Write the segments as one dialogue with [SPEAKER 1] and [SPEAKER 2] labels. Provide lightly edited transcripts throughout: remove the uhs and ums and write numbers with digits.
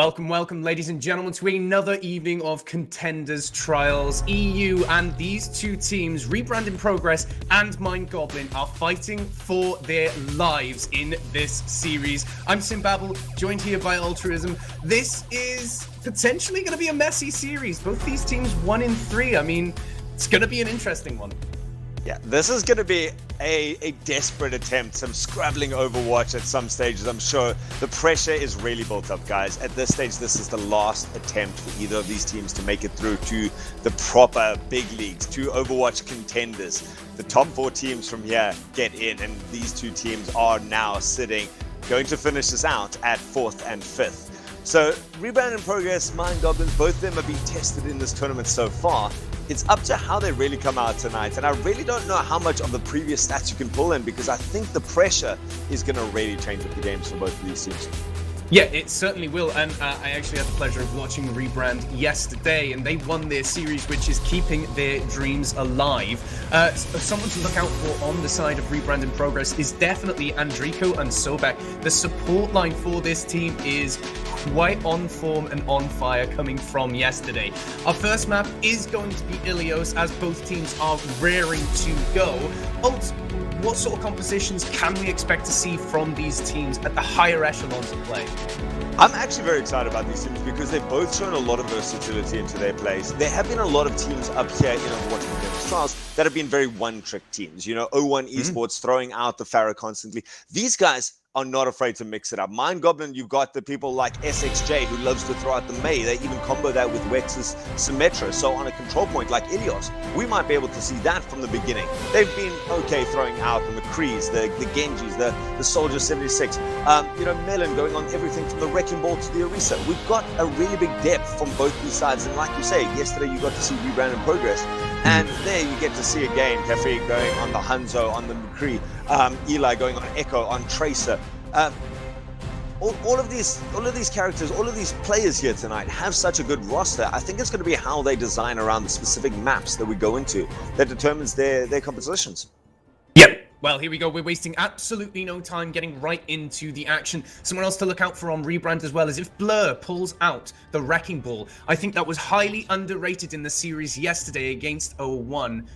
[SPEAKER 1] Welcome, welcome, ladies and gentlemen, to another evening of Contenders Trials. EU and these two teams, Rebrand in Progress and Mind Goblin, are fighting for their lives in this series. I'm Simbabble, joined here by Altruism. This is potentially going to be a messy series. Both these teams 1 in 3. I mean, it's going to be an interesting one.
[SPEAKER 2] Yeah, this is going to be a desperate attempt, some scrabbling Overwatch at some stages, I'm sure. The pressure is really built up, guys. At this stage, this is the last attempt for either of these teams to make it through to the proper big leagues, to Overwatch Contenders. The top 4 teams from here get in, and these two teams are now going to finish this out at 4th and 5th. So, Rebrand in Progress, Mind Goblins, both of them have been tested in this tournament so far. It's up to how they really come out tonight, and I really don't know how much of the previous stats you can pull in, because I think the pressure is going to really change with the games for both of these teams.
[SPEAKER 1] Yeah, it certainly will, and I actually had the pleasure of watching Rebrand yesterday, and they won their series, which is keeping their dreams alive. Someone to look out for on the side of Rebrand in Progress is definitely Andrico and Sobek. The support line for this team is quite on form and on fire coming from yesterday. Our first map is going to be Ilios, as both teams are raring to go. What sort of compositions can we expect to see from these teams at the higher echelons of play?
[SPEAKER 2] I'm actually very excited about these teams because they've both shown a lot of versatility into their plays. There have been a lot of teams up here in Overwatch Contenders Trials that have been very one-trick teams. You know, O1 Esports throwing out the Pharaoh constantly. These guys are not afraid to mix it up. Mind Goblin, you've got the people like SXJ who loves to throw out the Mei. They even combo that with Wex's Symmetra. So on a control point like Ilios, we might be able to see that from the beginning. They've been okay throwing out the McCrees, the Genjis, the Soldier 76. Melon going on everything from the Wrecking Ball to the Orisa. We've got a really big depth from both these sides. And like you say, yesterday you got to see Rebrand in Progress. And there you get to see again Cafe going on the Hanzo, on the McCree, Eli going on Echo, on Tracer. All of these characters, all of these players here tonight have such a good roster. I think it's going to be how they design around the specific maps that we go into that determines their compositions.
[SPEAKER 1] Yep. Well, here we go. We're wasting absolutely no time getting right into the action. Someone else to look out for on Rebrand as well is if Blur pulls out the Wrecking Ball. I think that was highly underrated in the series yesterday against O1,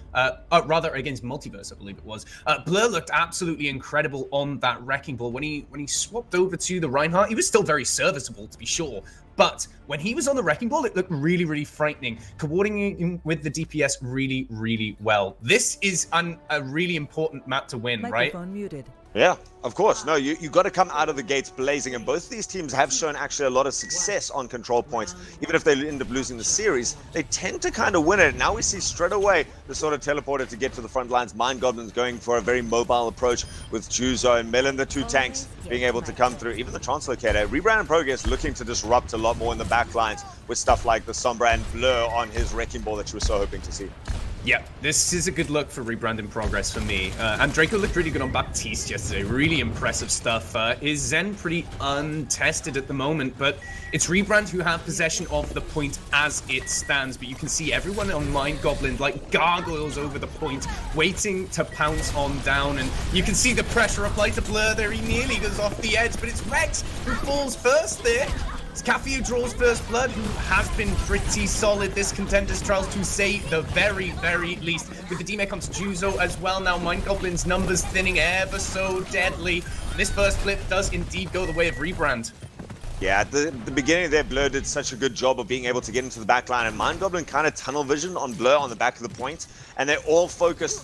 [SPEAKER 1] rather against Multiverse, I believe it was. Blur looked absolutely incredible on that Wrecking Ball. When he swapped over to the Reinhardt, he was still very serviceable, to be sure. But when he was on the Wrecking Ball, it looked really, really frightening, coordinating with the DPS really, really well. This is a really important map to win, right?
[SPEAKER 3] Microphone muted.
[SPEAKER 2] Yeah, of course. No, you got to come out of the gates blazing, and both of these teams have shown actually a lot of success on control points. Even if they end up losing the series, they tend to kind of win it. Now we see straight away the sort of teleporter to get to the front lines. Mind Goblins going for a very mobile approach with Juzo and Melon, the 2 tanks, being able to come through. Even the Translocator. Rebrand in Progress looking to disrupt a lot more in the back lines with stuff like the Sombra and Blur on his Wrecking Ball that you were so hoping to see.
[SPEAKER 1] Yeah, this is a good look for Rebrand in Progress for me. And Draco looked really good on Baptiste yesterday. Really impressive stuff. His Zen pretty untested at the moment, but it's Rebrand who have possession of the point as it stands. But you can see everyone on Mind Goblin like gargoyles over the point, waiting to pounce on down. And you can see the pressure applied to Blur there. He nearly goes off the edge, but it's Rex who falls first there. It's Cafe who draws first blood, who has been pretty solid this Contenders Trials, to say the very, very least. With the DMEC onto Juzo as well now, Mind Goblin's numbers thinning ever so deadly. And this first flip does indeed go the way of Rebrand.
[SPEAKER 2] Yeah, at the beginning there, Blur did such a good job of being able to get into the back line, and Mind Goblin kind of tunnel vision on Blur on the back of the point, and they're all focused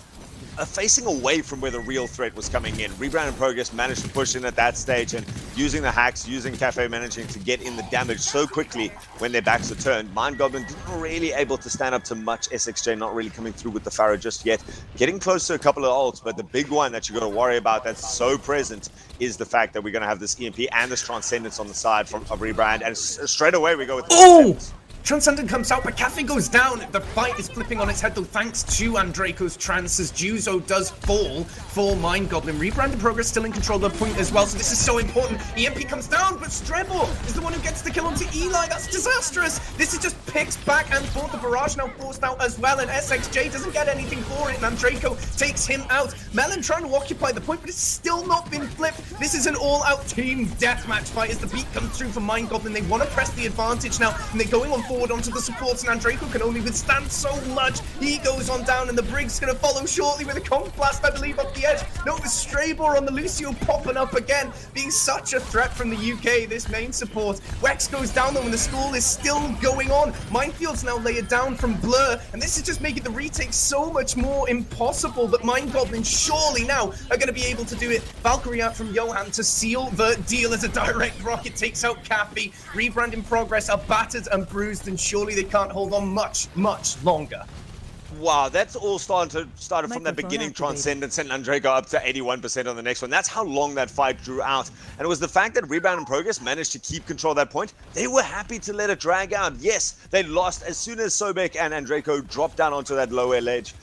[SPEAKER 2] facing away from where the real threat was coming in. Rebrand in Progress managed to push in at that stage, and using the hacks, using Cafe managing to get in the damage so quickly when their backs are turned. Mind Goblin didn't really able to stand up to much. SXJ not really coming through with the Pharaoh just yet. Getting close to a couple of ults, but the big one that you got to worry about that's so present is the fact that we're going to have this EMP and this Transcendence on the side from Rebrand, and straight away we go with the
[SPEAKER 1] Transcendent comes out, but Cafe goes down. The fight is flipping on its head, though, thanks to Andraco's trance, as Juzo does fall for Mind Goblin. Rebrand in progress, still in control of the point as well, so this is so important. EMP comes down, but Strebor is the one who gets the kill onto Eli. That's disastrous. This is just picked back and forth. The barrage now forced out as well, and SXJ doesn't get anything for it, and Andraco takes him out. Melon trying to occupy the point, but it's still not been flipped. This is an all-out team deathmatch fight as the beat comes through for Mind Goblin. They want to press the advantage now, and they're going on forward onto the supports, and Andraco can only withstand so much. He goes on down, and the Brig's going to follow shortly with a Conk Blast, I believe, off the edge. No, it was Strebor on the Lucio popping up again, being such a threat from the UK, this main support. Wex goes down, though, and the stall is still going on. Minefields now layered down from Blur, and this is just making the retake so much more impossible, but Mind Goblin surely now are going to be able to do it. Valkyrie out from Johan to seal the deal as a direct rocket takes out Cappy. Rebrand in progress are battered and bruised, and surely they can't hold on much longer.
[SPEAKER 2] Wow, that's all started from that beginning Transcendence and Andraco up to 81% on the next one. That's how long that fight drew out. And it was the fact that Rebound in Progress managed to keep control of that point. They were happy to let it drag out. Yes, they lost as soon as Sobek and Andraco dropped down onto that lower ledge.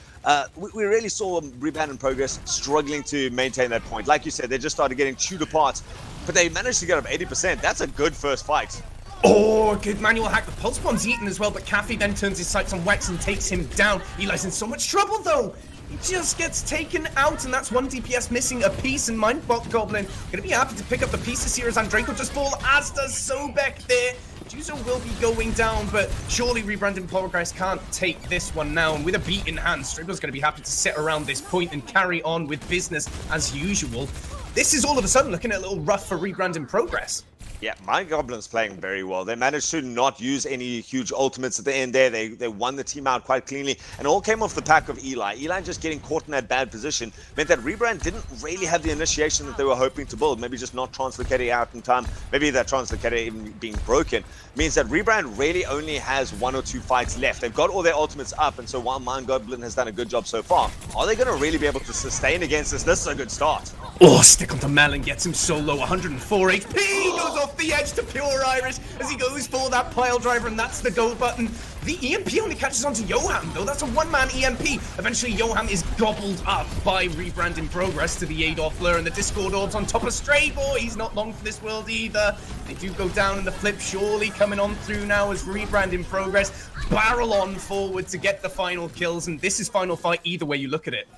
[SPEAKER 2] We really saw Rebound in Progress struggling to maintain that point. Like you said, they just started getting chewed apart, but they managed to get up 80%. That's a good first fight.
[SPEAKER 1] Oh, good manual hack. The pulse bomb's eaten as well, but Cafe then turns his sights on Wex and takes him down. Eli's in so much trouble, though. He just gets taken out, and that's one DPS missing a piece, and Mindbot Goblin gonna be happy to pick up the pieces here as Andraco just fall, as does Sobek there. Juzo will be going down, but surely Rebrand in Progress can't take this one now. And with a beat in hand, Stribble's going to be happy to sit around this point and carry on with business as usual. This is all of a sudden looking a little rough for Rebrand in Progress.
[SPEAKER 2] Yeah, Mind Goblin's playing very well. They managed to not use any huge ultimates at the end there. They won the team out quite cleanly, and all came off the back of Eli. Eli just getting caught in that bad position meant that Rebrand didn't really have the initiation that they were hoping to build. Maybe just not translocating out in time. Maybe that translocator even being broken means that Rebrand really only has 1 or 2 fights left. They've got all their ultimates up, and so while Mind Goblin has done a good job so far, are they going to really be able to sustain against this? This is a good start.
[SPEAKER 1] Oh, stick onto Melon, gets him so low, 104 HP, goes off the edge to Pure Irish as he goes for that pile driver, and that's the go button. The EMP only catches onto Johan, though. That's a one-man EMP. Eventually, Johan is gobbled up by Rebrand in Progress to the aid of Fleur, and the Discord orbs on top of Stray Boy. He's not long for this world either. They do go down in the flip, surely coming on through now as Rebrand in Progress barrel on forward to get the final kills, and this is final fight either way you look at it.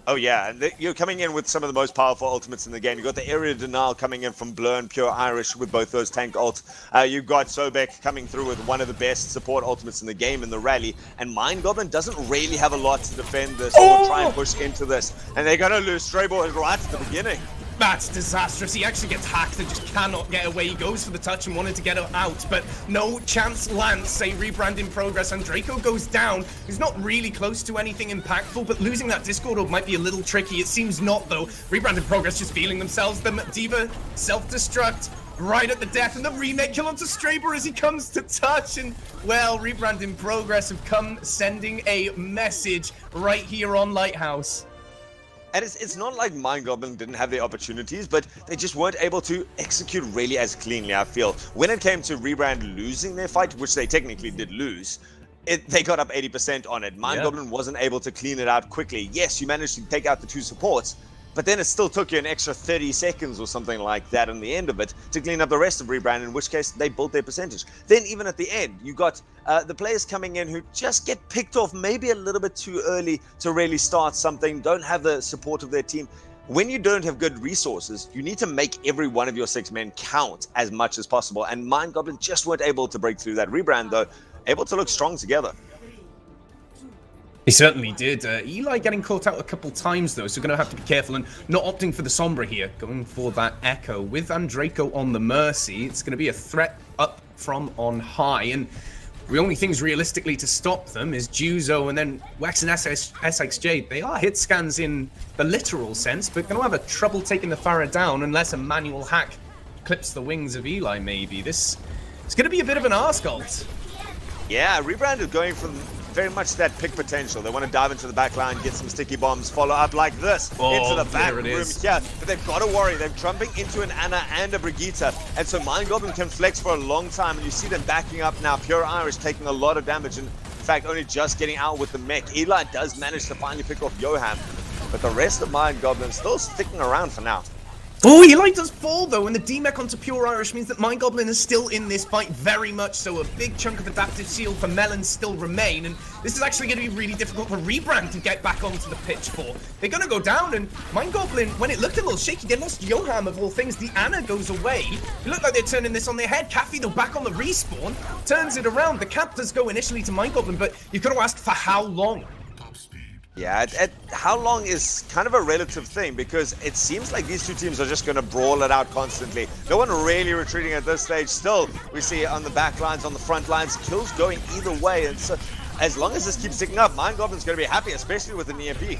[SPEAKER 2] Oh yeah, and you're coming in with some of the most powerful ultimates in the game. You've got the area denial coming in from Blur and Pure Irish with both those tank ults. You've got Sobek coming through with one of the best support ultimates in the game in the rally. And Mind Goblin doesn't really have a lot to defend this or try and push into this. And they're going to lose Stray Boy right at the beginning.
[SPEAKER 1] That's disastrous. He actually gets hacked and just cannot get away. He goes for the touch and wanted to get out, but no chance lands. Say Rebrand in Progress, and Draco goes down. He's not really close to anything impactful, but losing that Discord orb might be a little tricky. It seems not, though. Rebrand in Progress just feeling themselves. The Diva self-destruct right at the death, and the remake kill onto Straber as he comes to touch. And, well, Rebrand in Progress have come sending a message right here on Lighthouse.
[SPEAKER 2] And it's not like Mind Goblin didn't have the opportunities, but they just weren't able to execute really as cleanly, I feel. When it came to Rebrand losing their fight, which they technically did lose, they got up 80% on it. Mind Goblin wasn't able to clean it out quickly. Yes, you managed to take out the 2 supports, but then it still took you an extra 30 seconds or something like that in the end of it to clean up the rest of Rebrand, in which case they built their percentage. Then even at the end, you got the players coming in who just get picked off maybe a little bit too early to really start something, don't have the support of their team. When you don't have good resources, you need to make every one of your 6 men count as much as possible, and Mind Goblin just weren't able to break through that. Rebrand, though, able to look strong together.
[SPEAKER 1] He certainly did. Eli getting caught out a couple times, though, so going to have to be careful and not opting for the Sombra here. Going for that Echo with Andraco on the Mercy. It's going to be a threat up from on high, and the only things realistically to stop them is Juzo and then Wax and SXJ. They are hit scans in the literal sense, but going to have a trouble taking the Farah down unless a manual hack clips the wings of Eli, maybe. This is going to be a bit of an arse cult.
[SPEAKER 2] Yeah, Rebrand is going from very much that pick potential. They want to dive into the back line, get some sticky bombs, follow up like this into the back room here. But they've got to worry. They're jumping into an Ana and a Brigitte, and so Mind Goblin can flex for a long time, and you see them backing up now. Pure Irish taking a lot of damage, and in fact, only just getting out with the mech. Eli does manage to finally pick off Johan, but the rest of Mind Goblin still sticking around for now.
[SPEAKER 1] Oh, Eli does fall though, and the D-Mech onto Pure Irish means that Mind Goblin is still in this fight very much so. A big chunk of adaptive shield for Melon still remain, and this is actually going to be really difficult for Rebrand to get back onto the pitch for. They're going to go down, and Mind Goblin, when it looked a little shaky, they lost Johan of all things. The Ana goes away. It looked like they're turning this on their head. Caffey, though, back on the respawn, turns it around. The cap does go initially to Mind Goblin, but you've got to ask for how long?
[SPEAKER 2] Yeah, how long is kind of a relative thing, because it seems like these two teams are just going to brawl it out constantly. No one really retreating at this stage. Still, we see on the back lines, on the front lines, kills going either way. And so, as long as this keeps ticking up, Mind Goblin's going to be happy, especially with an EMP.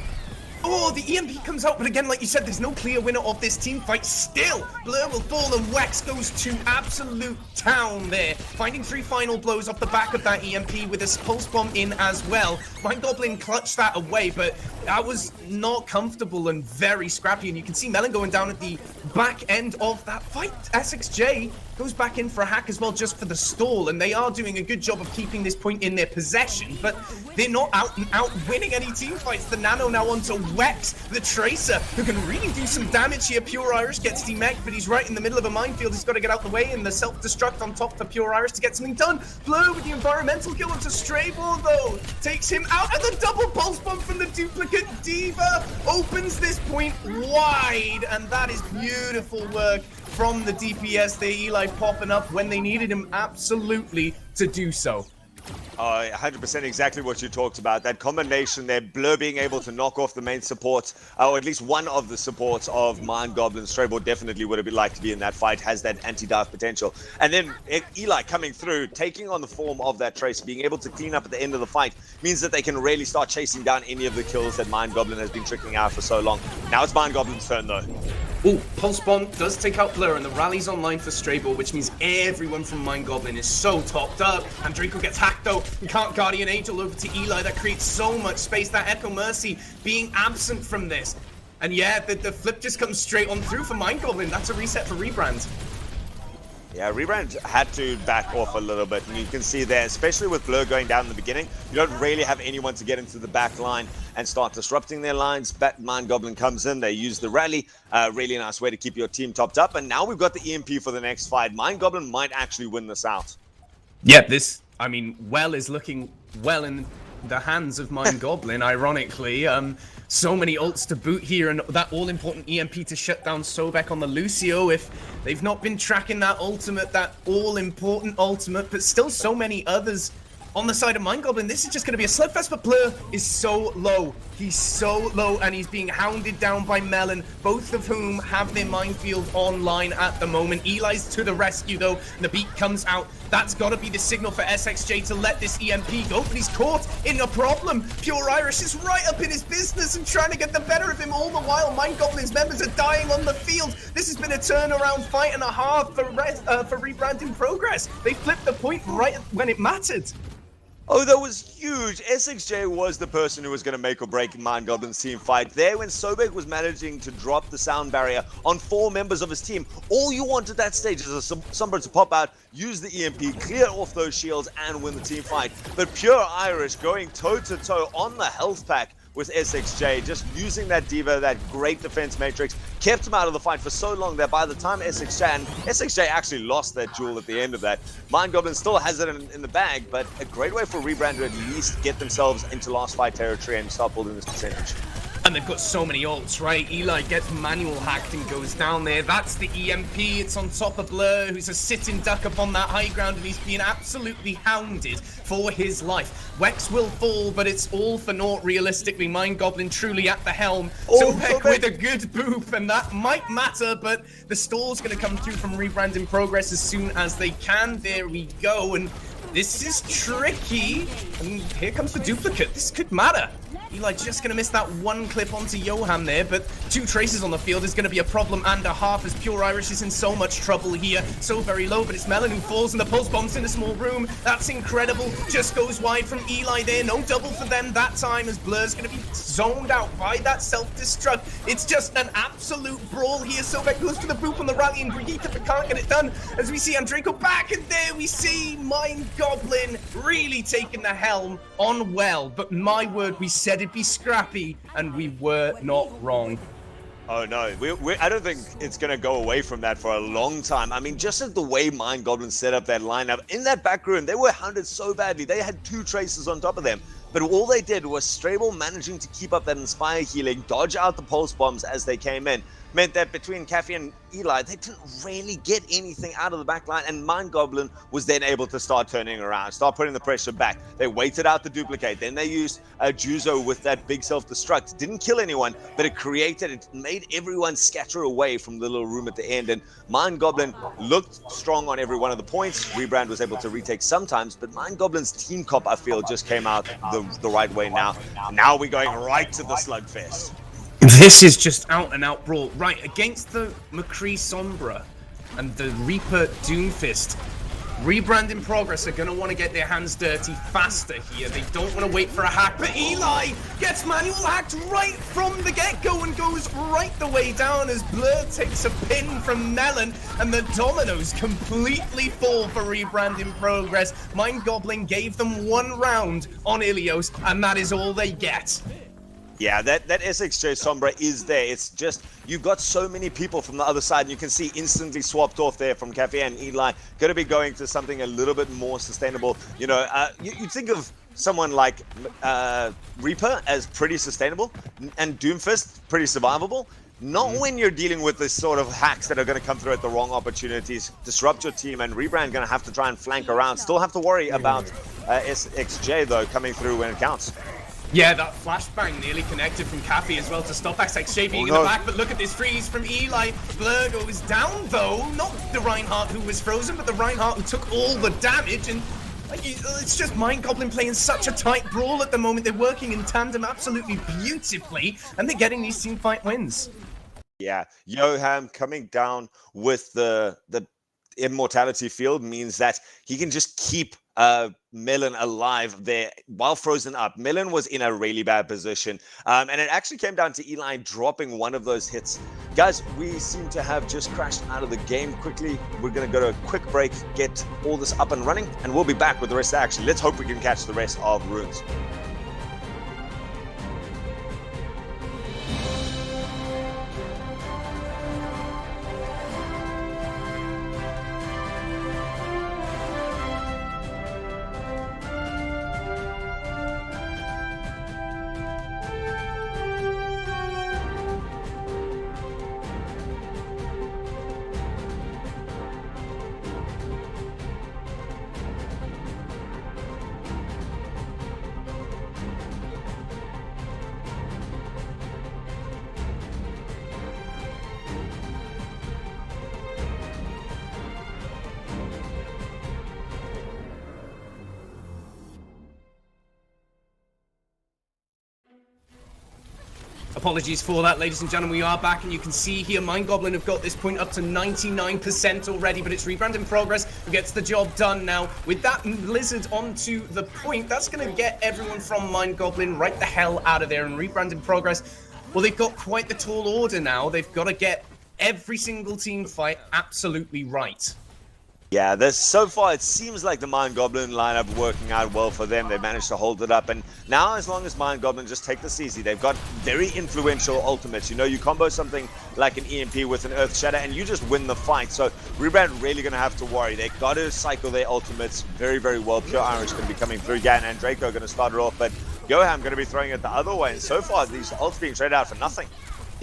[SPEAKER 1] Oh, the EMP comes out, but again, like you said, there's no clear winner of this team fight. Still, Blur will fall, and Wex goes to absolute town there, finding 3 final blows off the back of that EMP with a pulse bomb in as well. Mind Goblin clutched that away, but that was not comfortable and very scrappy, and you can see Melon going down at the back end of that fight. SXJ goes back in for a hack as well, just for the stall, and they are doing a good job of keeping this point in their possession, but they're not out and out winning any team fights. The Nano now onto Wex, the Tracer, who can really do some damage here. Pure Irish gets demech, but he's right in the middle of a minefield. He's got to get out the way, and the self-destruct on top for Pure Irish to get something done. Blur with the environmental kill onto Strayball, though, takes him out, and the double pulse bomb from the duplicate Diva opens this point wide, and that is beautiful work from the DPS there. Eli popping up when they needed him absolutely to do so.
[SPEAKER 2] 100% exactly what you talked about. That combination there, Blur being able to knock off the main support, or at least one of the supports of Mind Goblin. Strayball definitely would have liked to be in that fight, has that anti-dive potential. And then Eli coming through, taking on the form of that Trace, being able to clean up at the end of the fight, means that they can really start chasing down any of the kills that Mind Goblin has been tricking out for so long. Now it's Mind Goblin's turn though.
[SPEAKER 1] Oh, Pulse Bomb does take out Blur, and the rally's online for Strayball, which means everyone from Mind Goblin is so topped up. And Draco gets hacked though, and can't Guardian Angel over to Eli. That creates so much space. That Echo Mercy being absent from this. And yeah, the flip just comes straight on through for Mind Goblin. That's a reset for Rebrand.
[SPEAKER 2] Yeah, Rebrand had to back off a little bit, and you can see there, especially with Blur going down in the beginning, you don't really have anyone to get into the back line and start disrupting their lines. Mind Goblin comes in, they use the rally, really nice way to keep your team topped up, and now we've got the EMP for the next fight. Mind Goblin might actually win this out.
[SPEAKER 1] Yeah, this, I mean, well is looking well in the hands of Mind Goblin, ironically. So many ults to boot here, and that all-important EMP to shut down Sobek on the Lucio. If they've not been tracking that ultimate, that all-important ultimate, but still so many others on the side of Mind Goblin, this is just going to be a slugfest, but Blur is so low. He's so low, and he's being hounded down by Melon, both of whom have their minefield online at the moment. Eli's to the rescue, though, and the beat comes out. That's got to be the signal for SXJ to let this EMP go, but he's caught in a problem. Pure Irish is right up in his business and trying to get the better of him all the while. Mind Goblin's members are dying on the field. This has been a turnaround fight and a half for Rebrand in progress. They flipped the point right when it mattered.
[SPEAKER 2] Oh, that was huge. SXJ was the person who was going to make or break Mind Goblin's team fight. There, when Sobek was managing to drop the sound barrier on 4 members of his team, all you want at that stage is a Sombra to pop out, use the EMP, clear off those shields, and win the team fight. But Pure Irish going toe-to-toe on the health pack with SXJ, just using that Diva, that great defense matrix, kept him out of the fight for so long that by the time SXJ actually lost that duel at the end of that, Mind Goblin still has it in the bag, but a great way for Rebrand to at least get themselves into last fight territory and start building this percentage.
[SPEAKER 1] And they've got so many ults, right? Eli gets manual hacked and goes down there. That's the EMP. It's on top of Blur, who's a sitting duck up on that high ground, and he's being absolutely hounded for his life. Wex will fall, but it's all for naught realistically. Mind Goblin truly at the helm. Sobek with a good boop, and that might matter, but the stall's going to come through from Rebrand in progress as soon as they can. There we go, and this is tricky. And here comes the duplicate. This could matter. Eli just going to miss that one clip onto Johan there, but 2 traces on the field is going to be a problem and a half, as Pure Irish is in so much trouble here. So very low, but it's Melon who falls and the pulse bomb's in a small room. That's incredible. Just goes wide from Eli there. No double for them that time, as Blur's going to be zoned out by that self-destruct. It's just an absolute brawl here. Sobek goes for the boop on the rally and Brigitte, but can't get it done. As we see Andrejko back, and there we see Mind Goblin really taking the helm on well. But my word, we said it'd be scrappy, and we were not wrong.
[SPEAKER 2] Oh no, I don't think it's going to go away from that for a long time. I mean, just at the way Mind Goblin set up that lineup, in that back room, they were hounded so badly. They had 2 traces on top of them. But all they did was Strable managing to keep up that Inspire healing, dodge out the pulse bombs as they came in. Meant that between Caffey and Eli, they didn't really get anything out of the back line, and Mind Goblin was then able to start turning around, start putting the pressure back. They waited out the duplicate, then they used Juzo with that big self-destruct. Didn't kill anyone, but it made everyone scatter away from the little room at the end, and Mind Goblin looked strong on every one of the points. Rebrand was able to retake sometimes, but Mind Goblin's team cop, I feel, just came out the right way now. Now we're going right to the slugfest.
[SPEAKER 1] This is just out and out brawl. Right, against the McCree Sombra and the Reaper Doomfist. Rebrand in Progress are going to want to get their hands dirty faster here. They don't want to wait for a hack, but Eli gets manual hacked right from the get-go and goes right the way down as Blur takes a pin from Melon, and the dominoes completely fall for Rebrand in Progress. Mind Goblin gave them 1 round on Ilios, and that is all they get.
[SPEAKER 2] Yeah, that SXJ Sombra is there. It's just, you've got so many people from the other side, and you can see instantly swapped off there from Cafe and Eli. Going to be going to something a little bit more sustainable. You know, you think of someone like Reaper as pretty sustainable, and Doomfist pretty survivable. Not when you're dealing with this sort of hacks that are going to come through at the wrong opportunities, disrupt your team, and Rebrand going to have to try and flank around. Still have to worry about SXJ, though, coming through when it counts.
[SPEAKER 1] Yeah, that flashbang nearly connected from Cappy as well to stop XJ being in the back, but look at this freeze from Eli. Blur goes down though, not the Reinhardt who was frozen, but the Reinhardt who took all the damage, and it's just Mind Goblin playing such a tight brawl at the moment. They're working in tandem absolutely beautifully, and they're getting these team fight wins.
[SPEAKER 2] Yeah, Johan coming down with the immortality field means that he can just keep Melon alive there while frozen up. Melon was in a really bad position, and it actually came down to Eli dropping one of those hits. Guys, we seem to have just crashed out of the game quickly. We're going to go to a quick break, get all this up and running, and we'll be back with the rest of the action. Let's hope we can catch the rest of Runes.
[SPEAKER 1] Apologies for that, ladies and gentlemen. We are back, and you can see here Mind Goblin have got this point up to 99% already, but it's Rebrand in Progress who gets the job done now. With that Blizzard onto the point, that's going to get everyone from Mind Goblin right the hell out of there. And Rebrand in Progress, well, they've got quite the tall order now. They've got to get every single team fight absolutely right.
[SPEAKER 2] Yeah, so far it seems like the Mind Goblin lineup working out well for them. They managed to hold it up, and now as long as Mind Goblin just take this easy, they've got very influential ultimates. You know, you combo something like an EMP with an Earth Shatter and you just win the fight. So Rebrand really going to have to worry. They got to cycle their ultimates very, very well. Pure Irish going to be coming through again, and Draco going to start it off, but Goham going to be throwing it the other way. And so far, these ults being traded out for nothing.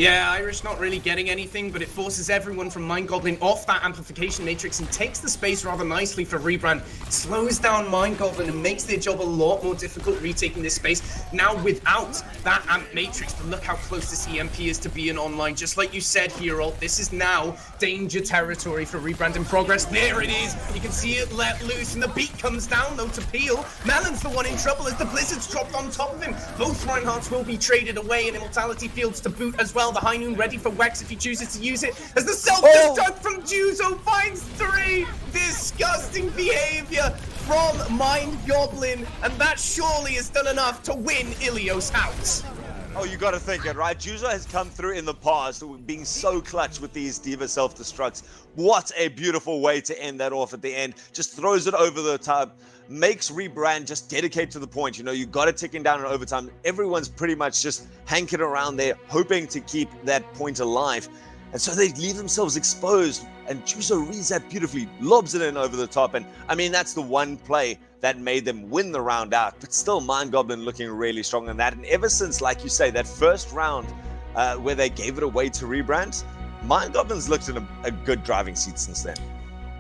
[SPEAKER 1] Yeah, Irish not really getting anything, but it forces everyone from Mind Goblin off that amplification matrix and takes the space rather nicely for Rebrand. Slows down Mind Goblin and makes their job a lot more difficult retaking this space. Now without that amp matrix, but look how close this EMP is to being online. Just like you said, Hero, this is now danger territory for Rebrand in progress. There it is. You can see it let loose, and the beat comes down though to Peel. Melon's the one in trouble as the Blizzard's dropped on top of him. Both Reinhardts will be traded away, and Immortality Fields to boot as well. The High Noon ready for Wex if he chooses to use it. As the self-destruct from Juzo finds 3. Disgusting behavior from Mind Goblin. And that surely has done enough to win Ilios out.
[SPEAKER 2] Oh, you got to think it, right? Juzo has come through in the past being so clutch with these Diva self-destructs. What a beautiful way to end that off at the end. Just throws it over the top. Makes Rebrand just dedicate to the point. You know, you got it ticking down in overtime. Everyone's pretty much just hanking around there, hoping to keep that point alive. And so they leave themselves exposed. And Juzo reads that beautifully, lobs it in over the top. And I mean, that's the one play that made them win the round out. But still, Mind Goblin looking really strong in that. And ever since, like you say, that first round where they gave it away to Rebrand, Mind Goblin's looked in a good driving seat since then.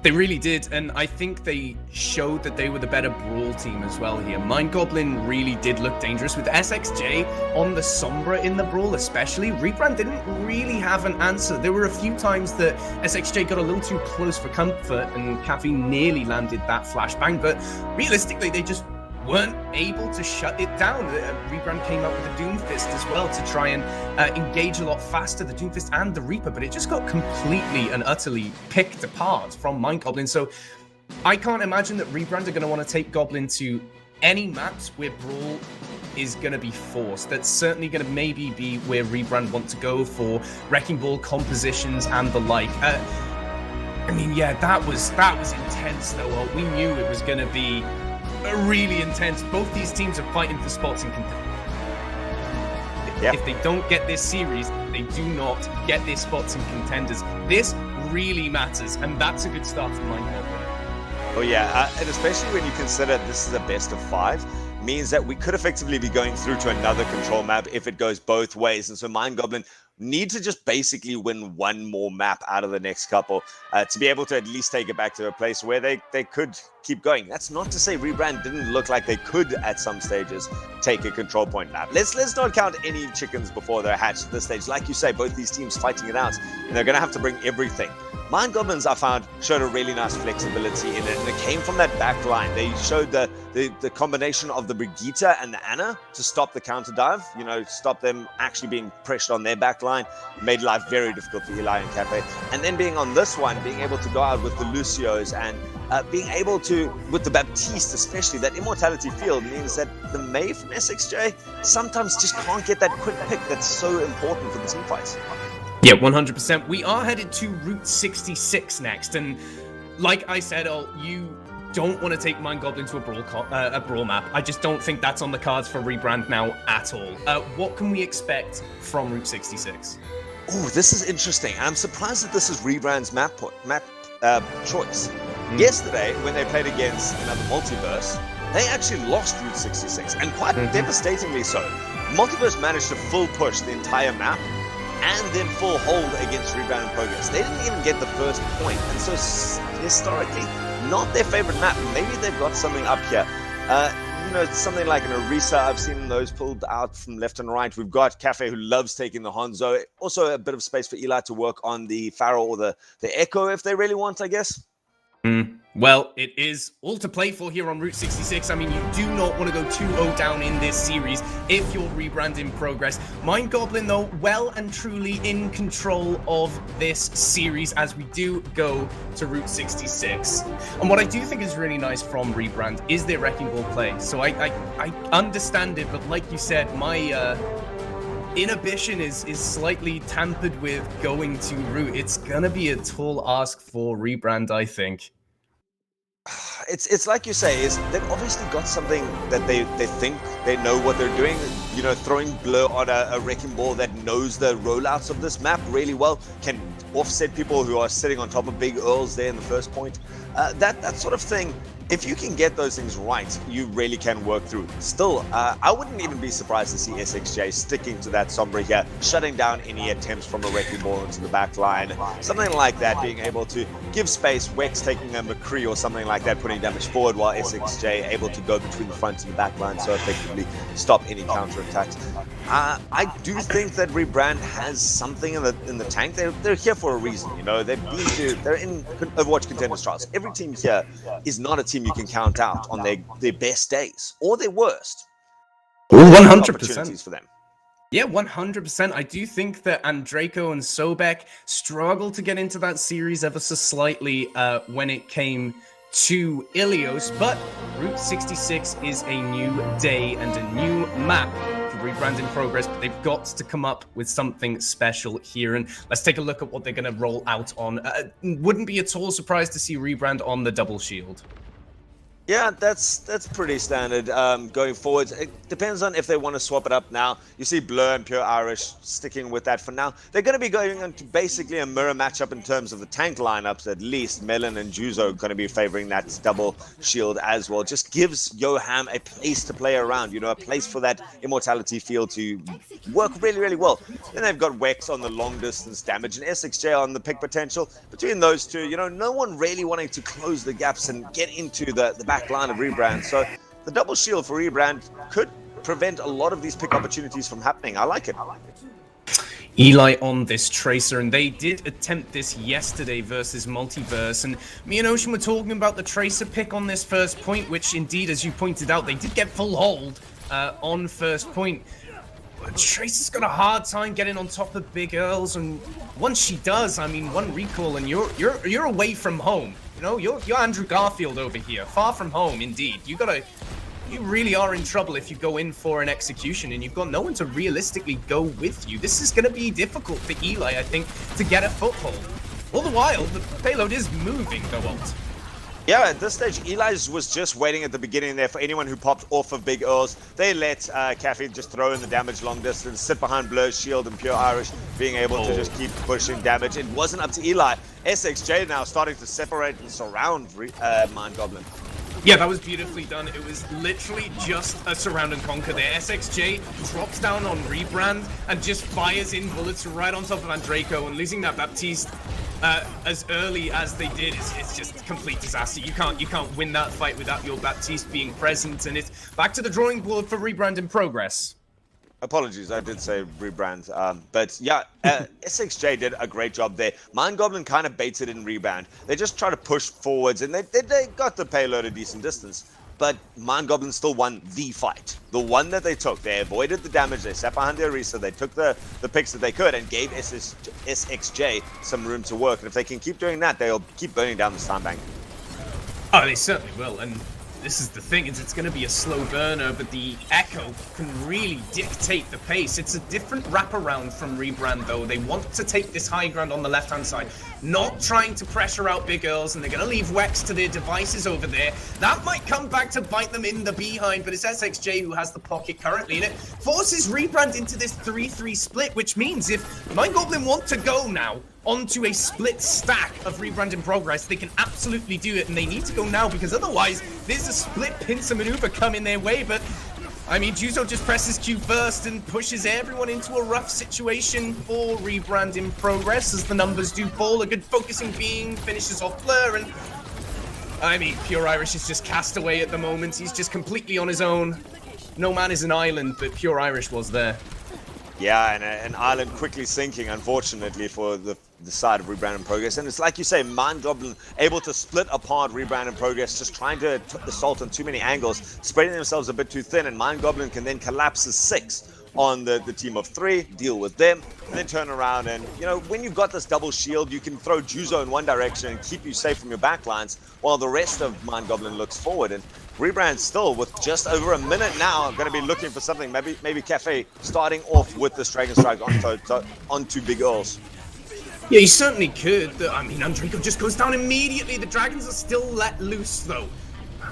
[SPEAKER 1] They really did, and I think they showed that they were the better Brawl team as well here. Mind Goblin really did look dangerous with SXJ on the Sombra in the Brawl especially. Rebrand didn't really have an answer. There were a few times that SXJ got a little too close for comfort and Caffey nearly landed that flashbang, but realistically they just weren't able to shut it down. Rebrand came up with a Doomfist as well to try and engage a lot faster, the Doomfist and the Reaper, but it just got completely and utterly picked apart from Mind Goblin. So I can't imagine that Rebrand are going to want to take Goblin to any maps where Brawl is going to be forced. That's certainly going to maybe be where Rebrand want to go for Wrecking Ball compositions and the like. I mean, yeah, that was intense though. We knew it was going to be really intense. Both these teams are fighting for spots in Contenders. Yeah. If they don't get this series, they do not get their spots in Contenders. This really matters, and that's a good start for Mind Goblin.
[SPEAKER 2] Oh yeah, and especially when you consider this is a best of 5, means that we could effectively be going through to another control map if it goes both ways. And so Mind Goblin need to just basically win one more map out of the next couple to be able to at least take it back to a place where they could keep going. That's not to say Rebrand didn't look like they could at some stages take a control point map. Let's not count any chickens before they're hatched at this stage. Like you say, both these teams fighting it out, and they're going to have to bring everything. Mind Goblins, I found, showed a really nice flexibility in it, and it came from that back line. They showed the combination of the Brigitte and the Anna to stop the counter dive, you know, stop them actually being pressured on their back line. Made life very difficult for Eli and Cafe. And then being on this one, being able to go out with the Lucios and being able to, with the Baptiste especially, that immortality field means that the May from SXJ sometimes just can't get that quick pick that's so important for the team fights.
[SPEAKER 1] Yeah, 100%. We are headed to Route 66 next, and like I said, you don't want to take Mind Goblin to a brawl map. I just don't think that's on the cards for Rebrand now at all. What can we expect from Route 66?
[SPEAKER 2] Oh, this is interesting. I'm surprised that this is Rebrand's map choice. Yesterday, when they played against another Multiverse, they actually lost Route 66, and quite devastatingly so. Multiverse managed to full push the entire map and then full hold against Rebrand in progress. They didn't even get the first point, and so historically, not their favorite map. Maybe they've got something up here. You know, something like an Orisa. I've seen those pulled out from left and right. We've got Cafe, who loves taking the Hanzo. Also, a bit of space for Eli to work on the Pharaoh or the Echo if they really want, I guess.
[SPEAKER 1] Well, it is all to play for here on Route 66. I mean, you do not want to go 2-0 down in this series if you're Rebrand in progress. Mind Goblin, though, well and truly in control of this series as we do go to Route 66. And what I do think is really nice from Rebrand is their Wrecking Ball play. So I understand it, but like you said, my inhibition is slightly tampered with going to Route. It's going to be a tall ask for Rebrand, I think.
[SPEAKER 2] It's like you say, they've obviously got something that they think they know what they're doing. you know, throwing Blur on a wrecking ball that knows the rollouts of this map really well, can offset people who are sitting on top of big Earls there in the first point. That sort of thing, if you can get those things right, you really can work through. Still, I wouldn't even be surprised to see SXJ sticking to that Sombra here, shutting down any attempts from a wrecking ball into the back line. Something like that, being able to give space, Wex taking a McCree or something like that, putting damage forward, while SXJ able to go between the front and the back line, so effectively stop any counter-attacks. I do think that Rebrand has something in the tank. They're here for a reason, you know. They're in Overwatch Contenders trials. Every team here is not a team you can count out on their best days or their worst.
[SPEAKER 1] 100%
[SPEAKER 2] opportunities for them.
[SPEAKER 1] Yeah, 100%. I do think that Andraco and Sobek struggled to get into that series ever so slightly when it came to Ilios, but Route 66 is a new day and a new map for Rebrand in progress, but they've got to come up with something special here, and let's take a look at what they're going to roll out on. Wouldn't be at all surprised to see Rebrand on the double shield.
[SPEAKER 2] Yeah, that's pretty standard going forward. It depends on if they want to swap it up now. You see Blur and Pure Irish sticking with that for now. They're going to be going into basically a mirror matchup in terms of the tank lineups, at least. Melon and Juzo going to be favoring that double shield as well. Just gives Yoham a place to play around, you know, a place for that immortality field to work really, really well. Then they've got Wex on the long distance damage and SXJ on the pick potential. Between those two, you know, no one really wanting to close the gaps and get into the back line of Rebrand. So the double shield for Rebrand could prevent a lot of these pick opportunities from happening. I like it.
[SPEAKER 1] Eli on this Tracer, and they did attempt this yesterday versus Multiverse, and me and Ocean were talking about the Tracer pick on this first point, which indeed, as you pointed out, they did get full hold on first point. Tracer's got a hard time getting on top of Big Earls, and once she does, I mean, one recall and you're away from home. You know, you're Andrew Garfield over here, far from home, indeed. You really are in trouble if you go in for an execution and you've got no one to realistically go with you. This is going to be difficult for Eli, I think, to get a foothold. All the while, the payload is moving, though, Alt.
[SPEAKER 2] Yeah, at this stage, Eli was just waiting at the beginning there for anyone who popped off of Big Earls. They let Caffey just throw in the damage long distance, sit behind Blur's shield, and Pure Irish being able to just keep pushing damage. It wasn't up to Eli. SXJ now starting to separate and surround Mind Goblin.
[SPEAKER 1] Yeah, that was beautifully done. It was literally just a surround and conquer there. SXJ drops down on Rebrand and just fires in bullets right on top of Andraco, and losing that Baptiste as early as they did is just a complete disaster. You can't win that fight without your Baptiste being present, and it's back to the drawing board for Rebrand in progress.
[SPEAKER 2] Apologies, I did say Rebrand. But yeah, SXJ did a great job there. Mind Goblin kind of baited in Rebrand. They just try to push forwards, and they got the payload a decent distance. But Mind Goblin still won the fight. The one that they took. They avoided the damage, they sat behind their Orisa, they took the picks that they could and gave SXJ some room to work. And if they can keep doing that, they'll keep burning down the time bank.
[SPEAKER 1] Oh, they certainly will, and this is the thing, is it's going to be a slow burner, but the Echo can really dictate the pace. It's a different wraparound from Rebrand, though. They want to take this high ground on the left-hand side, not trying to pressure out Big Earls, and they're going to leave Wex to their devices over there. That might come back to bite them in the behind, but it's SXJ who has the pocket currently, and it forces Rebrand into this 3-3 split, which means if Mind Goblin want to go now onto a split stack of Rebrand in progress, they can absolutely do it, and they need to go now, because otherwise there's a split pincer maneuver coming their way. But I mean, Juzo just presses Q first and pushes everyone into a rough situation for Rebrand in progress as the numbers do fall. A good focusing beam finishes off Blur, and I mean, Pure Irish is just cast away at the moment. He's just completely on his own. No man is an island, but Pure Irish was there.
[SPEAKER 2] Yeah, and an island quickly sinking, unfortunately, for the side of Rebrand in progress. And it's like you say, Mind Goblin able to split apart Rebrand in progress, just trying to assault on too many angles, spreading themselves a bit too thin, and Mind Goblin can then collapse as 6 on the team of 3, deal with them, and then turn around. And, you know, when you've got this double shield, you can throw Juzo in one direction and keep you safe from your backlines, while the rest of Mind Goblin looks forward. And Rebrand still, with just over a minute now, I'm going to be looking for something. Maybe Cafe starting off with this Dragon Strike onto Big Earls.
[SPEAKER 1] Yeah, you certainly could. I mean, Andrico just goes down immediately. The Dragons are still let loose, though.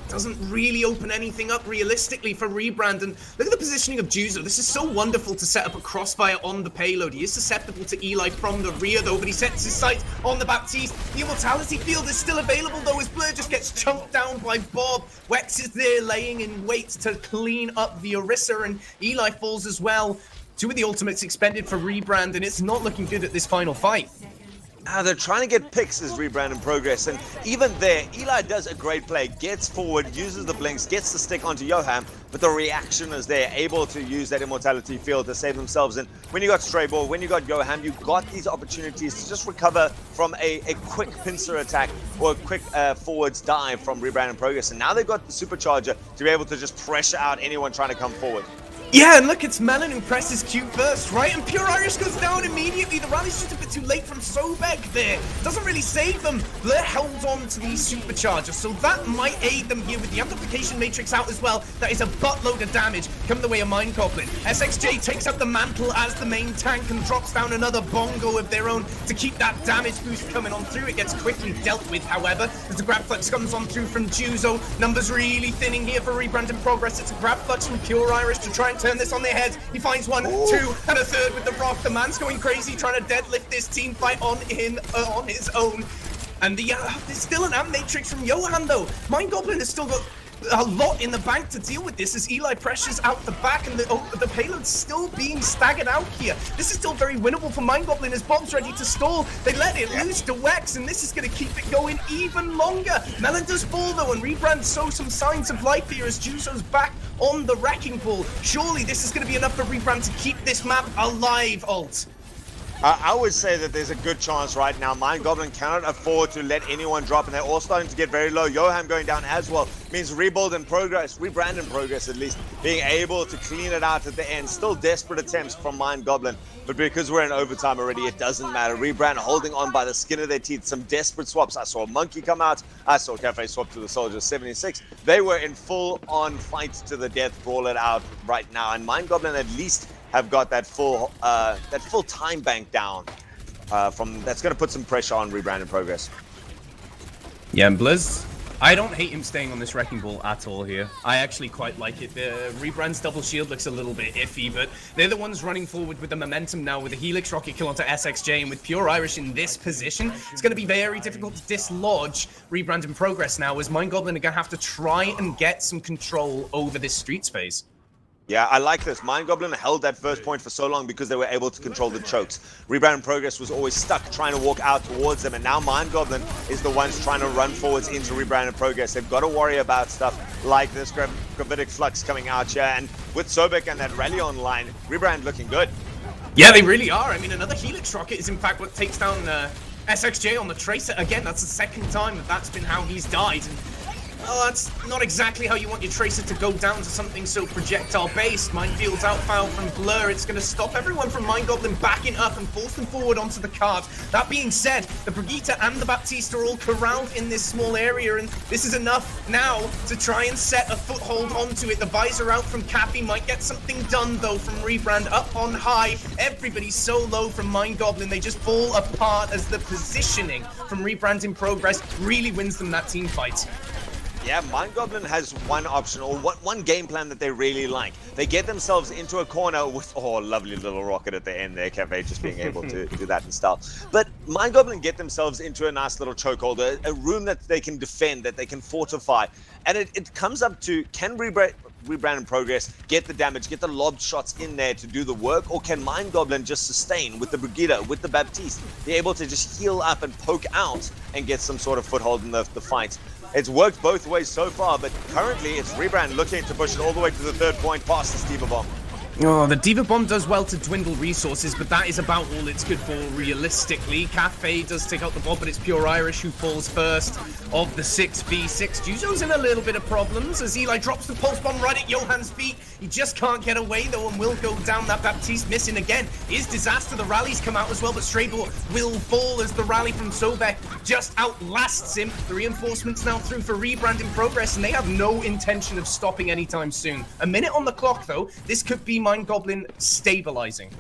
[SPEAKER 1] doesn't really open anything up realistically for Rebrand. And look at the positioning of Juzo. This is so wonderful to set up a crossfire on the payload. He is susceptible to Eli from the rear though, but he sets his sights on the Baptiste. The Immortality field is still available though, as Blur just gets chunked down by Bob. Wex is there laying in wait to clean up the Orisa, and Eli falls as well. 2 of the ultimates expended for Rebrand, and it's not looking good at this final fight.
[SPEAKER 2] They're trying to get picks as Rebrand in progress, and even there, Eli does a great play, gets forward, uses the blinks, gets the stick onto Johan, but the reaction is there, able to use that Immortality field to save themselves. And when you got Stray Ball, when you got Johan, you got these opportunities to just recover from a quick pincer attack or a quick forwards dive from Rebrand in progress, and now they've got the Supercharger to be able to just pressure out anyone trying to come forward.
[SPEAKER 1] Yeah, and look, it's Melon who presses Q first, right? And Pure Irish goes down immediately. The rally's just a bit too late from Sobek there. Doesn't really save them. Blair held on to the Supercharger, so that might aid them here with the Amplification Matrix out as well. That is a buttload of damage coming the way of Mind Goblin. SXJ takes up the mantle as the main tank and drops down another bongo of their own to keep that damage boost coming on through. It gets quickly dealt with, however, as the grab clutch comes on through from Juzo. Numbers really thinning here for Rebrand in progress. It's a grab clutch from Pure Irish to try and turn this on their heads. He finds 1, 2, and a third with the rock. The man's going crazy, trying to deadlift this team fight on his own. And there's still an amp matrix from Johan though. Mind Goblin has still got a lot in the bank to deal with this as Eli pressures out the back, and the payload's still being staggered out here. This is still very winnable for Mind Goblin as Bob's ready to stall. They let it loose to Wex, and this is going to keep it going even longer. Melon does fall though, and Rebrand shows some signs of life here as Juzo's back on the wrecking ball. Surely this is going to be enough for Rebrand to keep this map alive, Alt.
[SPEAKER 2] I would say that there's a good chance right now. Mind Goblin cannot afford to let anyone drop, and they're all starting to get very low. Johan going down as well means rebuild in progress, rebrand in progress at least, being able to clean it out at the end. Still desperate attempts from Mind Goblin, but because we're in overtime already, it doesn't matter. Rebrand holding on by the skin of their teeth. Some desperate swaps. I saw a Monkey come out. I saw Cafe swap to the Soldier 76. They were in full-on fight to the death, brawl it out right now, and Mind Goblin at least have got that full time bank down from that's going to put some pressure on Rebrand in progress.
[SPEAKER 1] Yeah, and Blizz, I don't hate him staying on this wrecking ball at all here. I actually quite like it. The Rebrand's double shield looks a little bit iffy, but they're the ones running forward with the momentum now with the Helix rocket kill onto SXJ, and with Pure Irish in this position, it's going to be very difficult to dislodge Rebrand in progress now, as Mind Goblin are going to have to try and get some control over this streets phase.
[SPEAKER 2] Yeah, I like this. Mind Goblin held that first point for so long because they were able to control the chokes. Rebrand in progress was always stuck trying to walk out towards them, and now Mind Goblin is the ones trying to run forwards into Rebrand in progress. They've got to worry about stuff like this gravitic flux coming out here, and with Sobek and that rally online, Rebrand looking good.
[SPEAKER 1] Yeah, they really are. I mean, another Helix rocket is in fact what takes down SXJ on the Tracer. Again, that's the second time that's been how he's died. And oh, that's not exactly how you want your Tracer to go down to something so projectile-based. Minefields outfoul from Blur. It's going to stop everyone from Mind Goblin backing up and force them forward onto the cart. That being said, the Brigitte and the Baptiste are all corralled in this small area, and this is enough now to try and set a foothold onto it. The visor out from Cappy might get something done, though, from Rebrand up on high. Everybody's so low from Mind Goblin. They just fall apart as the positioning from Rebrand in progress really wins them that team fight.
[SPEAKER 2] Yeah, Mind Goblin has one option, or one game plan that they really like. They get themselves into a corner with, oh, lovely little rocket at the end there, Cafe just being able to do that in style. But Mind Goblin get themselves into a nice little chokehold, a room that they can defend, that they can fortify. And it comes up to, can Rebrand in progress get the damage, get the lobbed shots in there to do the work, or can Mind Goblin just sustain with the Brigitte, with the Baptiste, be able to just heal up and poke out and get some sort of foothold in the fight? It's worked both ways so far, but currently it's Rebrand looking to push it all the way to the third point past the Steamer Bomb.
[SPEAKER 1] Oh, the Diva Bomb does well to dwindle resources, but that is about all it's good for, realistically. Cafe does take out the bomb, but it's Pure Irish who falls first of the 6v6. Juzo's in a little bit of problems as Eli drops the Pulse Bomb right at Johan's feet. He just can't get away, though, and will go down. That Baptiste missing again is disaster. The rallies come out as well, but Straybor will fall as the rally from Sobek just outlasts him. The reinforcements now through for Rebrand in progress, and they have no intention of stopping anytime soon. A minute on the clock, though. This could be Mind Goblin stabilizing.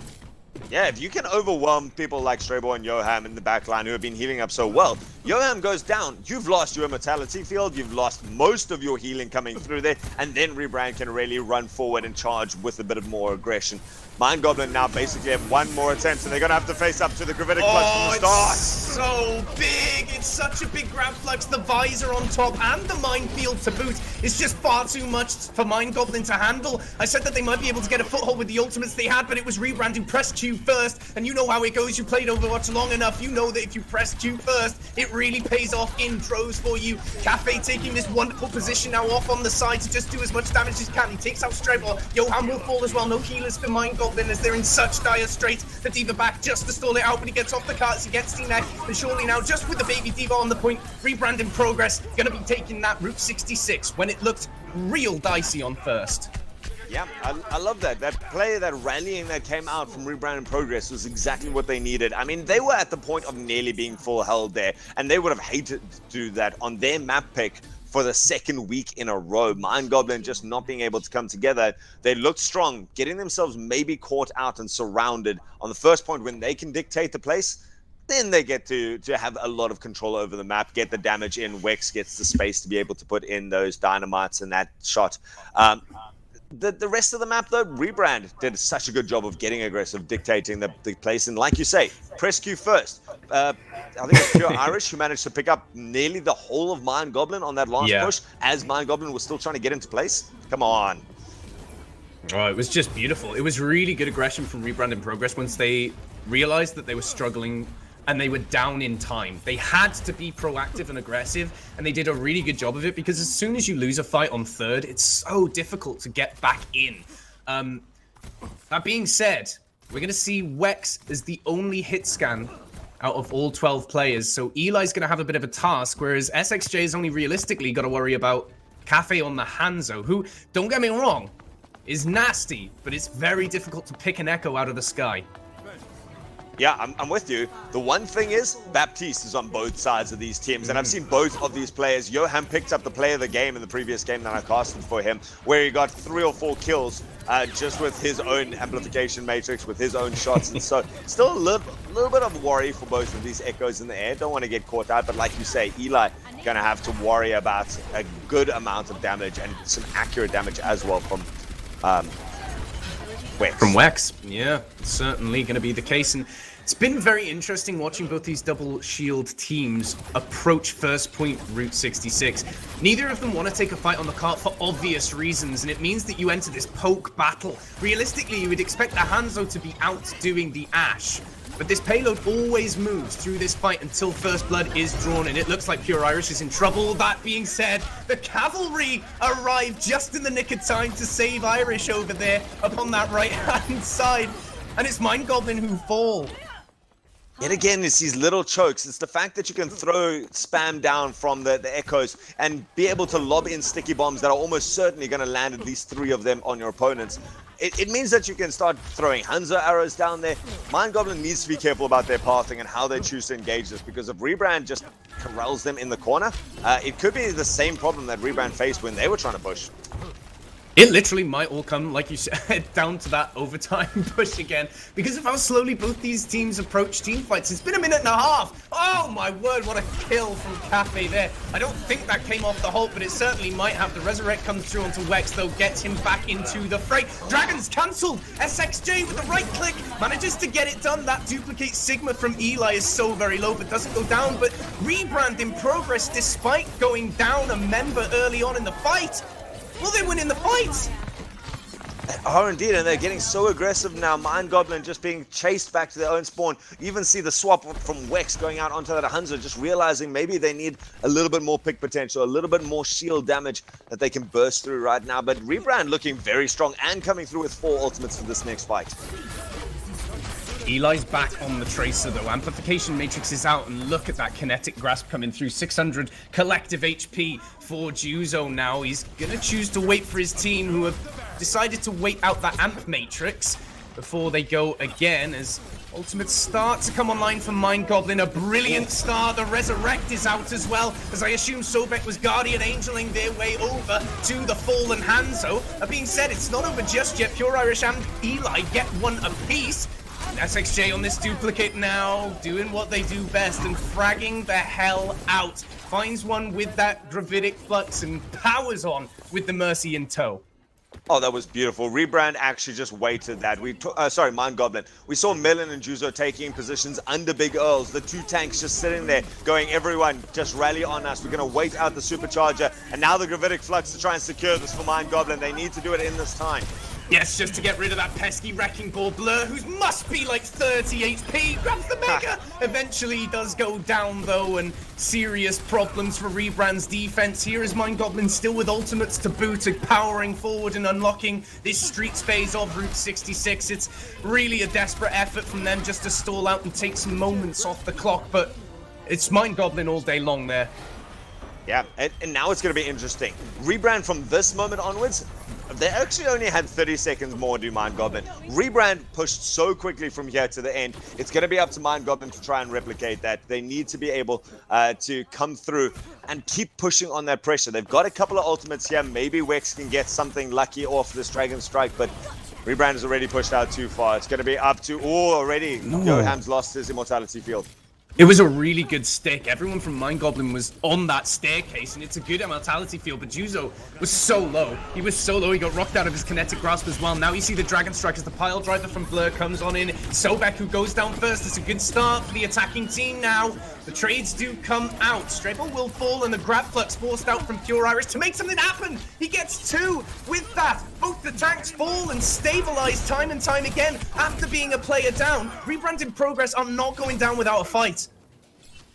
[SPEAKER 2] Yeah, if you can overwhelm people like Strabo and Yoham in the backline who have been healing up so well, Yoham goes down, you've lost your Immortality field, you've lost most of your healing coming through there, and then Rebrand can really run forward and charge with a bit of more aggression. Mind Goblin now basically have one more attempt, and they're going to have to face up to the Gravitic Flux from the start.
[SPEAKER 1] It's so big! It's such a big Grav Flux, the Visor on top, and the Minefield to boot. It's just far too much for Mind Goblin to handle. I said that they might be able to get a foothold with the ultimates they had, but it was Rebrand who pressed Q first, and you know how it goes. You played Overwatch long enough, you know that if you press Q first, it really pays off in droves for you. Cafe taking this wonderful position now off on the side to just do as much damage as he can. He takes out Strebor. Johan will fall as well. No healers for Mind Goblin as they're in such dire straits. The Diva back just to stall it out, but he gets off the carts, he gets T-Neck, and surely now, just with the baby Diva on the point, Rebrand in progress, gonna be taking that Route 66 when it looked real dicey on first.
[SPEAKER 2] Yeah, I love that. That play, that rallying that came out from Rebrand in progress was exactly what they needed. I mean, they were at the point of nearly being full held there, and they would have hated to do that on their map pick for the second week in a row. Mind Goblin just not being able to come together. They looked strong, getting themselves maybe caught out and surrounded on the first point when they can dictate the place. Then they get to have a lot of control over the map, get the damage in. Wex gets the space to be able to put in those dynamites and that shot. The rest of the map, though, Rebrand did such a good job of getting aggressive, dictating the place. And like you say, press Q first. I think it's Pure Irish who managed to pick up nearly the whole of Mind Goblin on that last push, as Mind Goblin was still trying to get into place. Come on.
[SPEAKER 1] Oh, it was just beautiful. It was really good aggression from Rebrand in progress once they realized that they were struggling and they were down in time. They had to be proactive and aggressive, and they did a really good job of it, because as soon as you lose a fight on third, it's so difficult to get back in. That being said, we're going to see Wex as the only hit scan out of all 12 players, so Eli's going to have a bit of a task, whereas SXJ has only realistically got to worry about Cafe on the Hanzo, who, don't get me wrong, is nasty, but it's very difficult to pick an Echo out of the sky.
[SPEAKER 2] Yeah, I'm with you. The one thing is, Baptiste is on both sides of these teams, and I've seen both of these players. Johan picked up the play of the game in the previous game that I casted for him, where he got 3 or 4 kills just with his own amplification matrix, with his own shots, and so still a little bit of worry for both of these Echoes in the air. Don't want to get caught out, but like you say, Eli gonna have to worry about a good amount of damage and some accurate damage as well from Wex.
[SPEAKER 1] From Wex, yeah, certainly going to be the case. And it's been very interesting watching both these double shield teams approach first point Route 66. Neither of them want to take a fight on the cart for obvious reasons, and it means that you enter this poke battle. Realistically, you would expect the Hanzo to be outdoing the Ashe, but this payload always moves through this fight until first blood is drawn, and it looks like Pure Irish is in trouble. That being said, the cavalry arrived just in the nick of time to save Irish over there up on that right-hand side, and it's Mind Goblin who fall.
[SPEAKER 2] Yet again, it's these little chokes. It's the fact that you can throw spam down from the Echoes and be able to lob in sticky bombs that are almost certainly going to land at least 3 of them on your opponents. It means that you can start throwing Hanzo arrows down there. Mind Goblin needs to be careful about their pathing and how they choose to engage this, because if Rebrand just corrals them in the corner, it could be the same problem that Rebrand faced when they were trying to push.
[SPEAKER 1] It literally might all come, like you said, down to that overtime push again, because of how slowly both these teams approach team fights. It's been a minute and a half. Oh my word, what a kill from Cafe there. I don't think that came off the Hulk, but it certainly might have. The Resurrect comes through onto Wex, though, gets him back into the fray. Dragon's cancelled. SXJ with the right click manages to get it done. That duplicate Sigma from Eli is so very low, but doesn't go down. But Rebrand in progress, despite going down a member early on in the fight. Will they win in the fight?
[SPEAKER 2] Oh, indeed, and they're getting so aggressive now. Mind Goblin just being chased back to their own spawn. You even see the swap from Wex going out onto that Hanzo, just realizing maybe they need a little bit more pick potential, a little bit more shield damage that they can burst through right now. But Rebrand looking very strong and coming through with 4 ultimates for this next fight.
[SPEAKER 1] Eli's back on the Tracer, though. Amplification Matrix is out, and look at that Kinetic Grasp coming through. 600 collective HP for Juzo now. He's going to choose to wait for his team, who have decided to wait out that Amp Matrix before they go again, as ultimates start to come online for Mind Goblin. A brilliant start. The Resurrect is out as well, as I assume Sobek was Guardian Angeling their way over to the fallen Hanzo. That being said, it's not over just yet. Pure Irish and Eli get one apiece. SXJ on this duplicate now, doing what they do best and fragging the hell out. Finds one with that Gravitic Flux and powers on with the Mercy in tow.
[SPEAKER 2] Oh, that was beautiful. Rebrand actually just waited that. Sorry, Mind Goblin. We saw Melon and Juzo taking positions under Big Earls. The two tanks just sitting there going, everyone, just rally on us. We're going to wait out the Supercharger. And now the Gravitic Flux to try and secure this for Mind Goblin. They need to do it in this time.
[SPEAKER 1] Yes, just to get rid of that pesky Wrecking Ball. Blur, who must be like 30 HP, grabs the Mega. Eventually does go down though, and serious problems for Rebrand's defense. Here is Mind Goblin still with ultimates to boot, powering forward and unlocking this streets phase of Route 66. It's really a desperate effort from them just to stall out and take some moments off the clock, but it's Mind Goblin all day long there.
[SPEAKER 2] Yeah, and now it's going to be interesting. Rebrand from this moment onwards, they actually only had 30 seconds more to do Mind Goblin. Rebrand pushed so quickly from here to the end. It's going to be up to Mind Goblin to try and replicate that. They need to be able to come through and keep pushing on that pressure. They've got a couple of ultimates here. Maybe Wex can get something lucky off this Dragon Strike, but Rebrand has already pushed out too far. It's going to be up to... Oh, already. Joham's lost his Immortality Field.
[SPEAKER 1] It was a really good stick. Everyone from Mind Goblin was on that staircase, and it's a good Immortality Field, but Juzo was so low. He was so low, he got rocked out of his Kinetic Grasp as well. Now you see the Dragon Strike as the pile driver from Blur comes on in. Sobek, who goes down first. It's a good start for the attacking team now. The trades do come out. Straple will fall, and the Grab Flux forced out from Pure Iris to make something happen. He gets two with that. Both the tanks fall and stabilize time and time again after being a player down. Rebrand in Progress are not going down without a fight.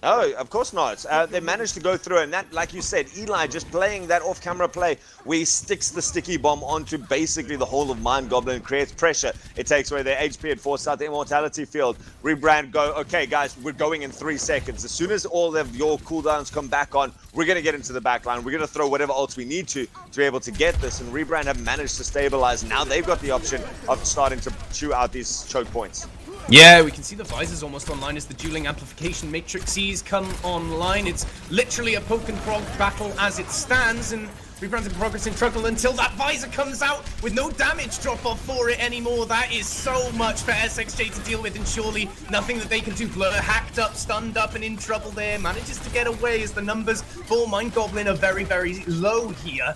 [SPEAKER 2] Oh, of course not. They managed to go through, and that, like you said, Eli just playing that off-camera play where he sticks the sticky bomb onto basically the whole of Mind Goblin, creates pressure. It takes away their HP, it forces out the Immortality Field. Rebrand go, okay, guys, we're going in 3 seconds. As soon as all of your cooldowns come back on, we're going to get into the backline. We're going to throw whatever ults we need to be able to get this, and Rebrand have managed to stabilize. Now they've got the option of starting to chew out these choke points.
[SPEAKER 1] Yeah, we can see the visors almost online as the dueling amplification matrices come online. It's literally a poke and prog battle as it stands, and Rebrand's in Progress in trouble until that visor comes out with no damage drop off for it anymore. That is so much for SXJ to deal with, and surely nothing that they can do. Blur hacked up, stunned up, and in trouble there. Manages to get away as the numbers for Mind Goblin are very, very low here.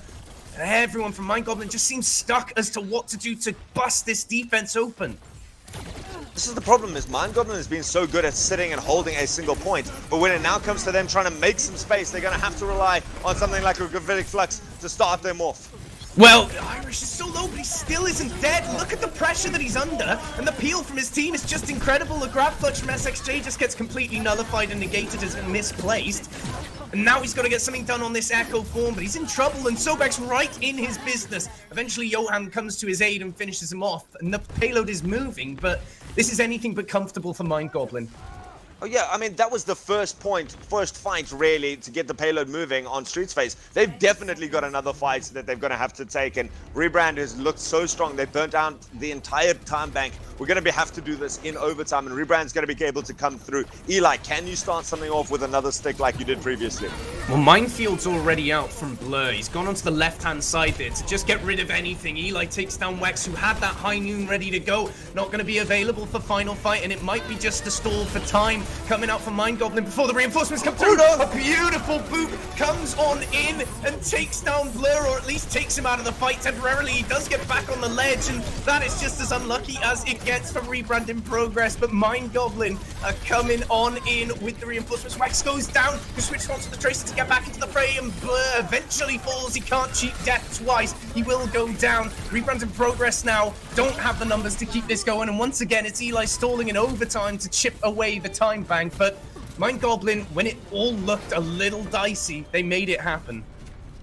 [SPEAKER 1] And everyone from Mind Goblin just seems stuck as to what to do to bust this defense open.
[SPEAKER 2] This is the problem, is Mind Goblin has been so good at sitting and holding a single point, but when it now comes to them trying to make some space, they're going to have to rely on something like a Gravitic Flux to start them off.
[SPEAKER 1] Well, Irish is so low, but he still isn't dead. Look at the pressure that he's under, and the peel from his team is just incredible. The grab clutch from SXJ just gets completely nullified and negated as misplaced. And now he's got to get something done on this Echo form, but he's in trouble, and Sobek's right in his business. Eventually, Johan comes to his aid and finishes him off, and the payload is moving, but this is anything but comfortable for Mind Goblin.
[SPEAKER 2] Oh yeah, I mean, that was the first fight really to get the payload moving on Streets Face. They've definitely got another fight that they're going to have to take, and Rebrand has looked so strong. They burnt down the entire time bank. We're going to have to do this in overtime, and Rebrand's going to be able to come through. Eli, can you start something off with another stick like you did previously?
[SPEAKER 1] Well, Minefield's already out from Blur. He's gone onto the left-hand side there to just get rid of anything. Eli takes down Wex, who had that High Noon ready to go. Not going to be available for final fight, and it might be just a stall for time. Coming out from Mind Goblin before the reinforcements come through. A beautiful boop comes on in and takes down Blur, or at least takes him out of the fight temporarily. He does get back on the ledge, and that is just as unlucky as it gets for Rebrand in Progress. But Mind Goblin are coming on in with the reinforcements. Wax goes down, who switches onto the Tracer to get back into the fray, and Blur eventually falls. He can't cheat death twice. He will go down. Rebrand in Progress now don't have the numbers to keep this going, and once again it's Eli stalling in overtime to chip away the time bank. But Mind Goblin, when it all looked a little dicey, they made it happen.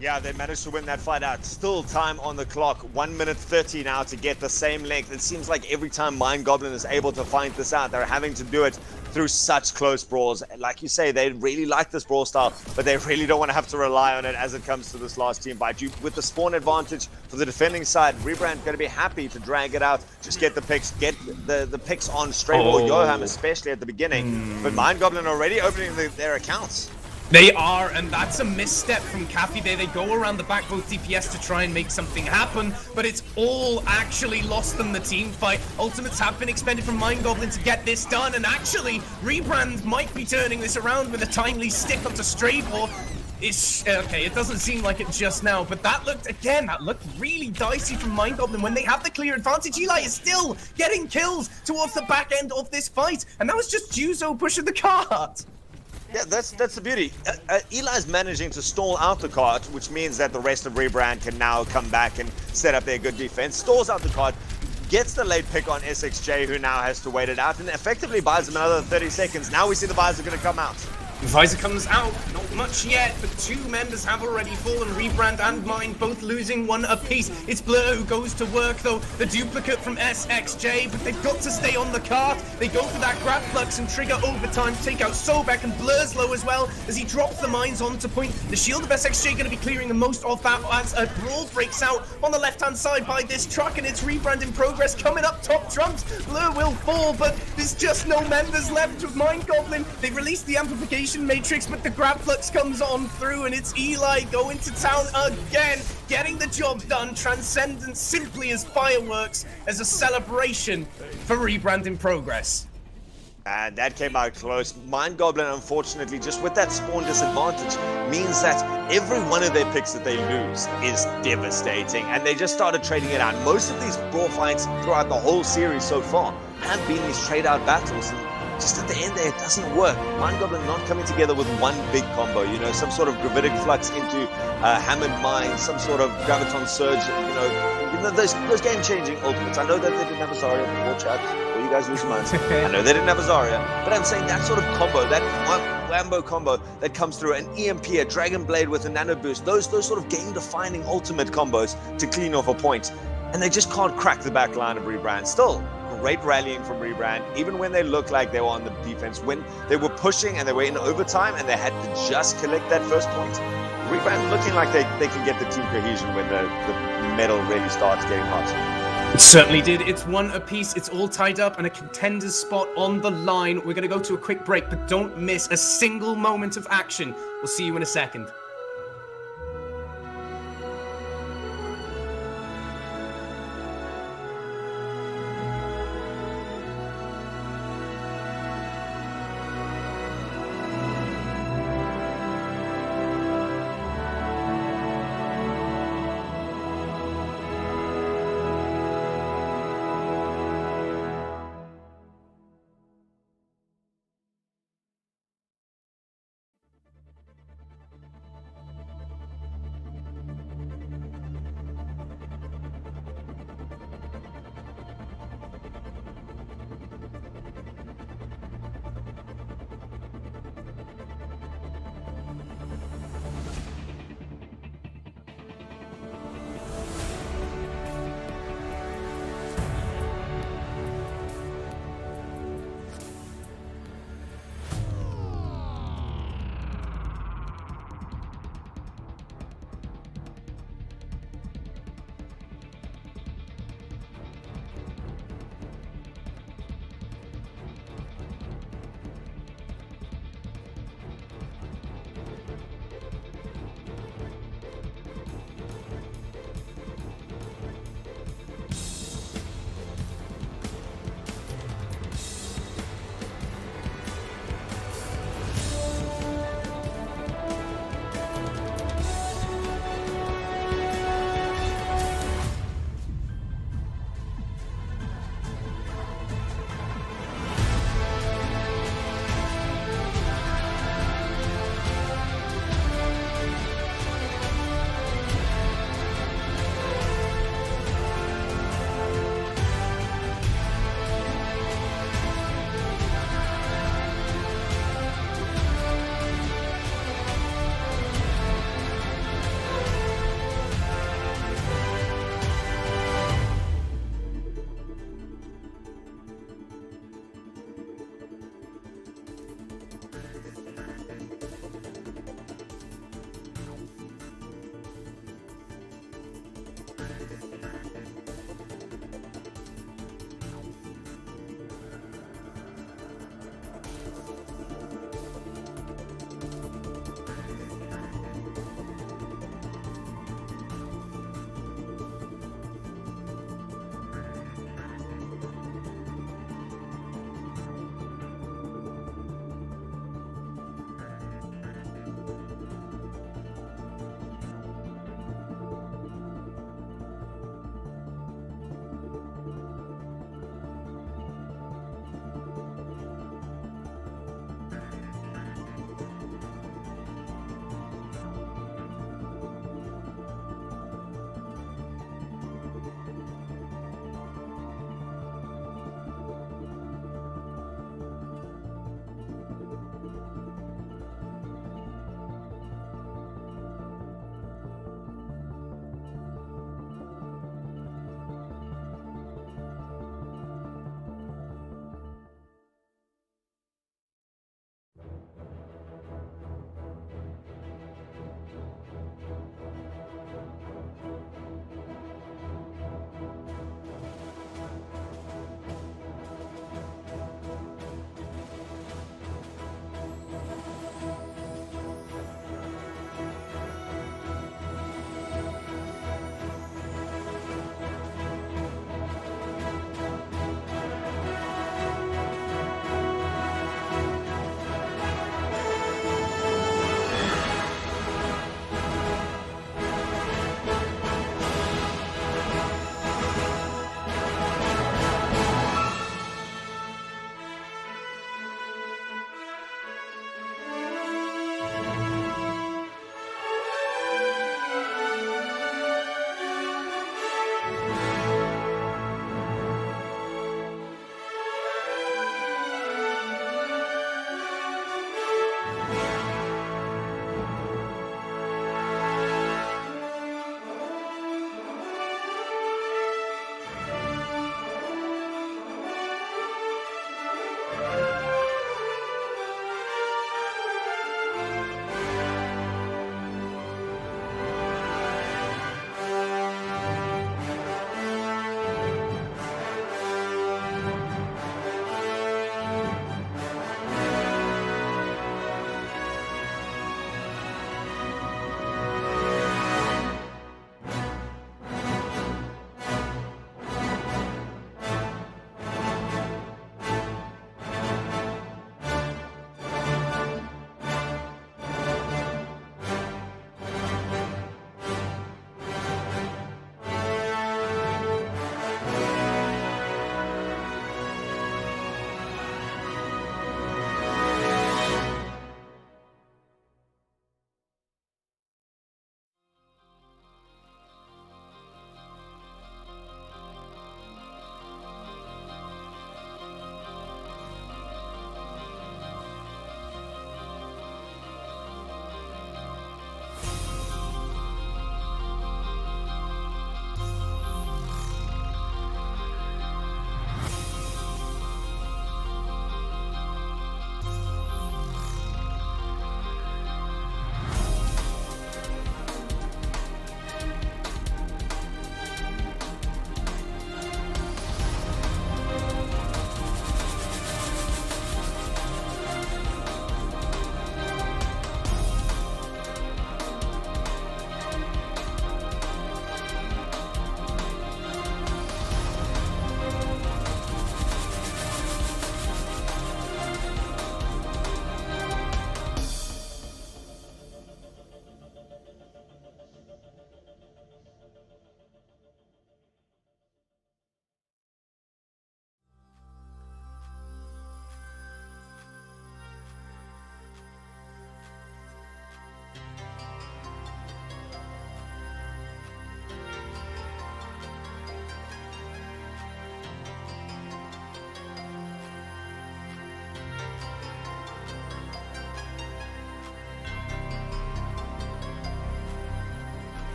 [SPEAKER 2] Yeah, they managed to win that fight out. Still time on the clock. 1 minute 30 now to get the same length. It seems like every time Mind Goblin is able to find this out, they're having to do it through such close brawls. Like you say, they really like this brawl style, but they really don't want to have to rely on it as it comes to this last team fight. With the spawn advantage for the defending side, Rebrand going to be happy to drag it out, just get the picks, get the picks on Stray or Johan, especially at the beginning. But Mind Goblin already opening their accounts.
[SPEAKER 1] They are, and that's a misstep from Cappy there. They go around the back, both DPS, to try and make something happen, but it's all actually lost them the team fight. Ultimates have been expended from Mind Goblin to get this done, and actually, Rebrand might be turning this around with a timely stick onto Straybor. It's okay, it doesn't seem like it just now, but that looked really dicey from Mind Goblin when they have the clear advantage. Eli is still getting kills towards the back end of this fight, and that was just Juzo pushing the cart.
[SPEAKER 2] Yeah, that's the beauty. Eli's managing to stall out the cart, which means that the rest of Rebrand can now come back and set up their good defense. Stalls out the cart, gets the late pick on SXJ, who now has to wait it out, and effectively buys him another 30 seconds. Now we see the Visor going to come out.
[SPEAKER 1] Visor comes out, not much yet, but two members have already fallen. Rebrand and Mind both losing one apiece. It's Blur who goes to work though, the duplicate from SXJ, but they've got to stay on the cart. They go for that grab flux and trigger overtime, take out Sobek, and Blur's low as well as he drops the mines onto point. The shield of SXJ going to be clearing the most of that as a brawl breaks out on the left-hand side by this truck, and it's Rebrand in progress coming up top trumps. Blur will fall, but there's just no members left with Mind Goblin. They released the amplification matrix, but the grab flux comes on through, and it's Eli going to town again, getting the job done. Transcendence simply as fireworks, as a celebration for Rebrand in progress.
[SPEAKER 2] And that came out close. Mind Goblin, unfortunately, just with that spawn disadvantage, means that every one of their picks that they lose is devastating, and they just started trading it out. Most of these brawl fights throughout the whole series so far have been these trade-out battles, and just at the end there, it doesn't work. Mind Goblin not coming together with one big combo, you know, some sort of gravitic flux into hammered mine, some sort of graviton surge, you know, those game-changing ultimates. I know that they didn't have a Zarya before, chat, or you guys lose your minds. I know they didn't have a Zarya, but I'm saying that sort of combo, that Lambo combo that comes through, an EMP, a Dragon Blade with a nano boost, those sort of game-defining ultimate combos to clean off a point, and they just can't crack the back line of Rebrand. Still, great rallying from Rebrand, even when they looked like they were on the defense, when they were pushing and they were in overtime and they had to just collect that first point. Rebrand looking like they can get the team cohesion when the metal really starts getting hot.
[SPEAKER 1] It certainly did. It's one apiece, it's all tied up, and a Contenders spot on the line. We're going to go to a quick break, but don't miss a single moment of action. We'll see you in a second.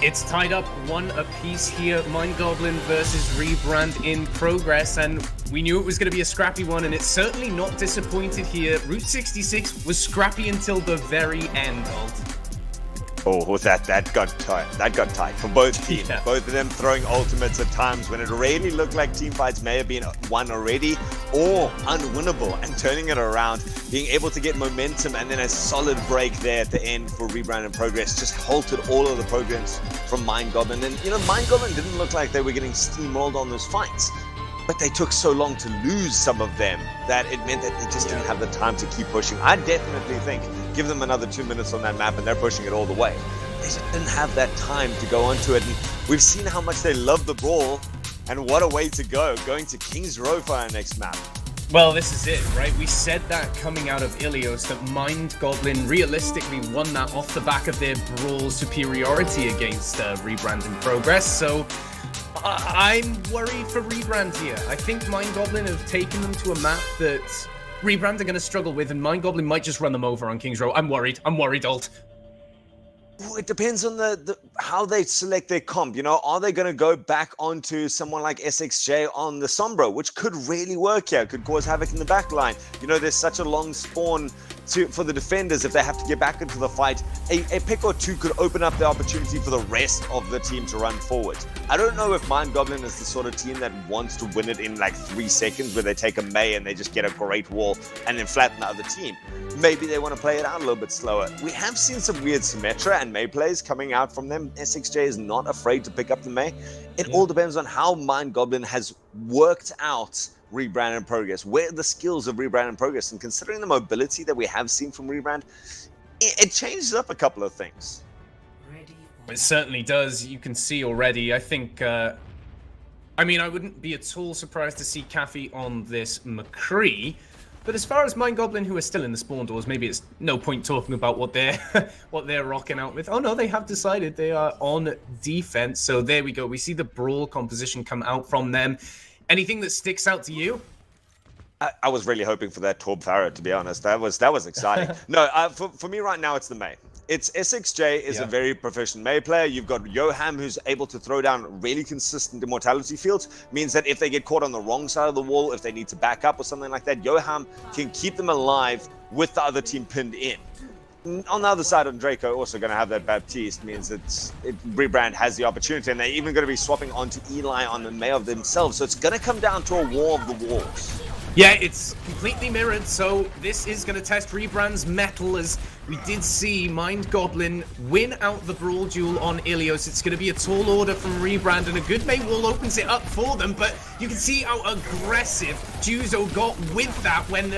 [SPEAKER 1] It's tied up 1 apiece here. Mind Goblin versus Rebrand in progress, and we knew it was going to be a scrappy one, and it's certainly not disappointed here. Route 66 was scrappy until the very end.
[SPEAKER 2] Oh, that got tight. That got tight for both teams.
[SPEAKER 1] Yeah.
[SPEAKER 2] Both of them throwing ultimates at times when it really looked like team fights may have been won already or unwinnable, and turning it around, being able to get momentum, and then a solid break there at the end for Rebrand and Progress just halted all of the progress from Mind Goblin. And Mind Goblin didn't look like they were getting steamrolled on those fights, but they took so long to lose some of them that it meant that they just didn't have the time to keep pushing. I definitely think give them another 2 minutes on that map and they're pushing it all the way. They just didn't have that time to go onto it, and we've seen how much they love the brawl, and what a way to go, going to King's Row for our next map.
[SPEAKER 1] Well, this is it, right? We said that coming out of Ilios, that Mind Goblin realistically won that off the back of their brawl superiority against Rebrand in Progress, so I'm worried for Rebrand here. I think Mind Goblin have taken them to a map that Rebrand are going to struggle with, and Mind Goblin might just run them over on King's Row. I'm worried, Alt.
[SPEAKER 2] It depends on the how they select their comp. Are they going to go back onto someone like SXJ on the Sombra, which could really work here, could cause havoc in the back line. There's such a long spawn for the defenders if they have to get back into the fight. A pick or two could open up the opportunity for the rest of the team to run forward. I don't know if Mind Goblin is the sort of team that wants to win it in like 3 seconds, where they take a May and they just get a great wall and then flatten the other team. Maybe they want to play it out a little bit slower. We have seen some weird Symmetra and May plays coming out from them. SXJ is not afraid to pick up the May. It all depends on how Mind Goblin has worked out Rebrand and Progress, where are the skills of Rebrand and Progress, and considering the mobility that we have seen from Rebrand, it changes up a couple of things.
[SPEAKER 1] It certainly does. You can see already. I think, I wouldn't be at all surprised to see Caffey on this McCree. But as far as Mind Goblin, who are still in the spawn doors, maybe it's no point talking about what they're rocking out with. Oh no, they have decided they are on defense. So there we go. We see the brawl composition come out from them. Anything that sticks out to you?
[SPEAKER 2] I was really hoping for that Torb Farah, to be honest. That was exciting. No, for me right now, it's the May. It's SXJ is a very proficient May player. You've got Yoham, who's able to throw down really consistent immortality fields. Means that if they get caught on the wrong side of the wall, if they need to back up or something like that, Yoham can keep them alive with the other team pinned in. On the other side of Draco, also going to have that Baptiste, means that Rebrand has the opportunity, and they're even going to be swapping onto Eli on the May of themselves. So it's going to come down to a war of the walls.
[SPEAKER 1] Yeah, it's completely mirrored, so this is going to test Rebrand's mettle, as we did see Mind Goblin win out the brawl duel on Ilios. It's going to be a tall order from Rebrand, and a good May wall opens it up for them, but you can see how aggressive Juzo got with that. When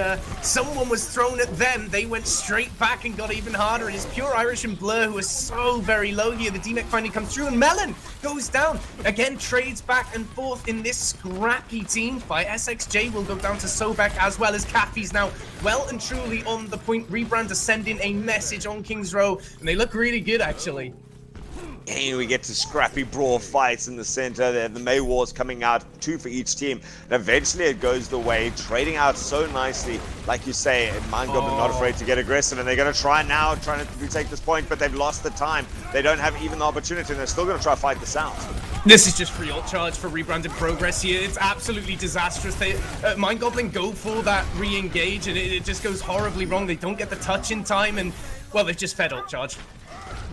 [SPEAKER 1] someone was thrown at them, they went straight back and got even harder, and it's Pure Irish and Blur, who are so very low here. The D-Mech finally comes through, and Melon goes down. Again, trades back and forth in this scrappy team fight. SXJ will go down to Sobek, as well as Caffey's now well and truly on the point. Rebrand are sending a message on King's Row, and they look really good, actually.
[SPEAKER 2] And we get to scrappy brawl fights in the center there. The May Wars coming out, 2 for each team. And eventually it goes the way, trading out so nicely. Like you say, Mind Goblin not afraid to get aggressive, and they're going to try now, trying to retake this point, but they've lost the time. They don't have even the opportunity, and they're still going to try to fight this out.
[SPEAKER 1] This is just free ult charge for Rebrand in Progress here. It's absolutely disastrous. They, Mind Goblin go for that re-engage, and it just goes horribly wrong. They don't get the touch in time, and, well, they've just fed ult charge.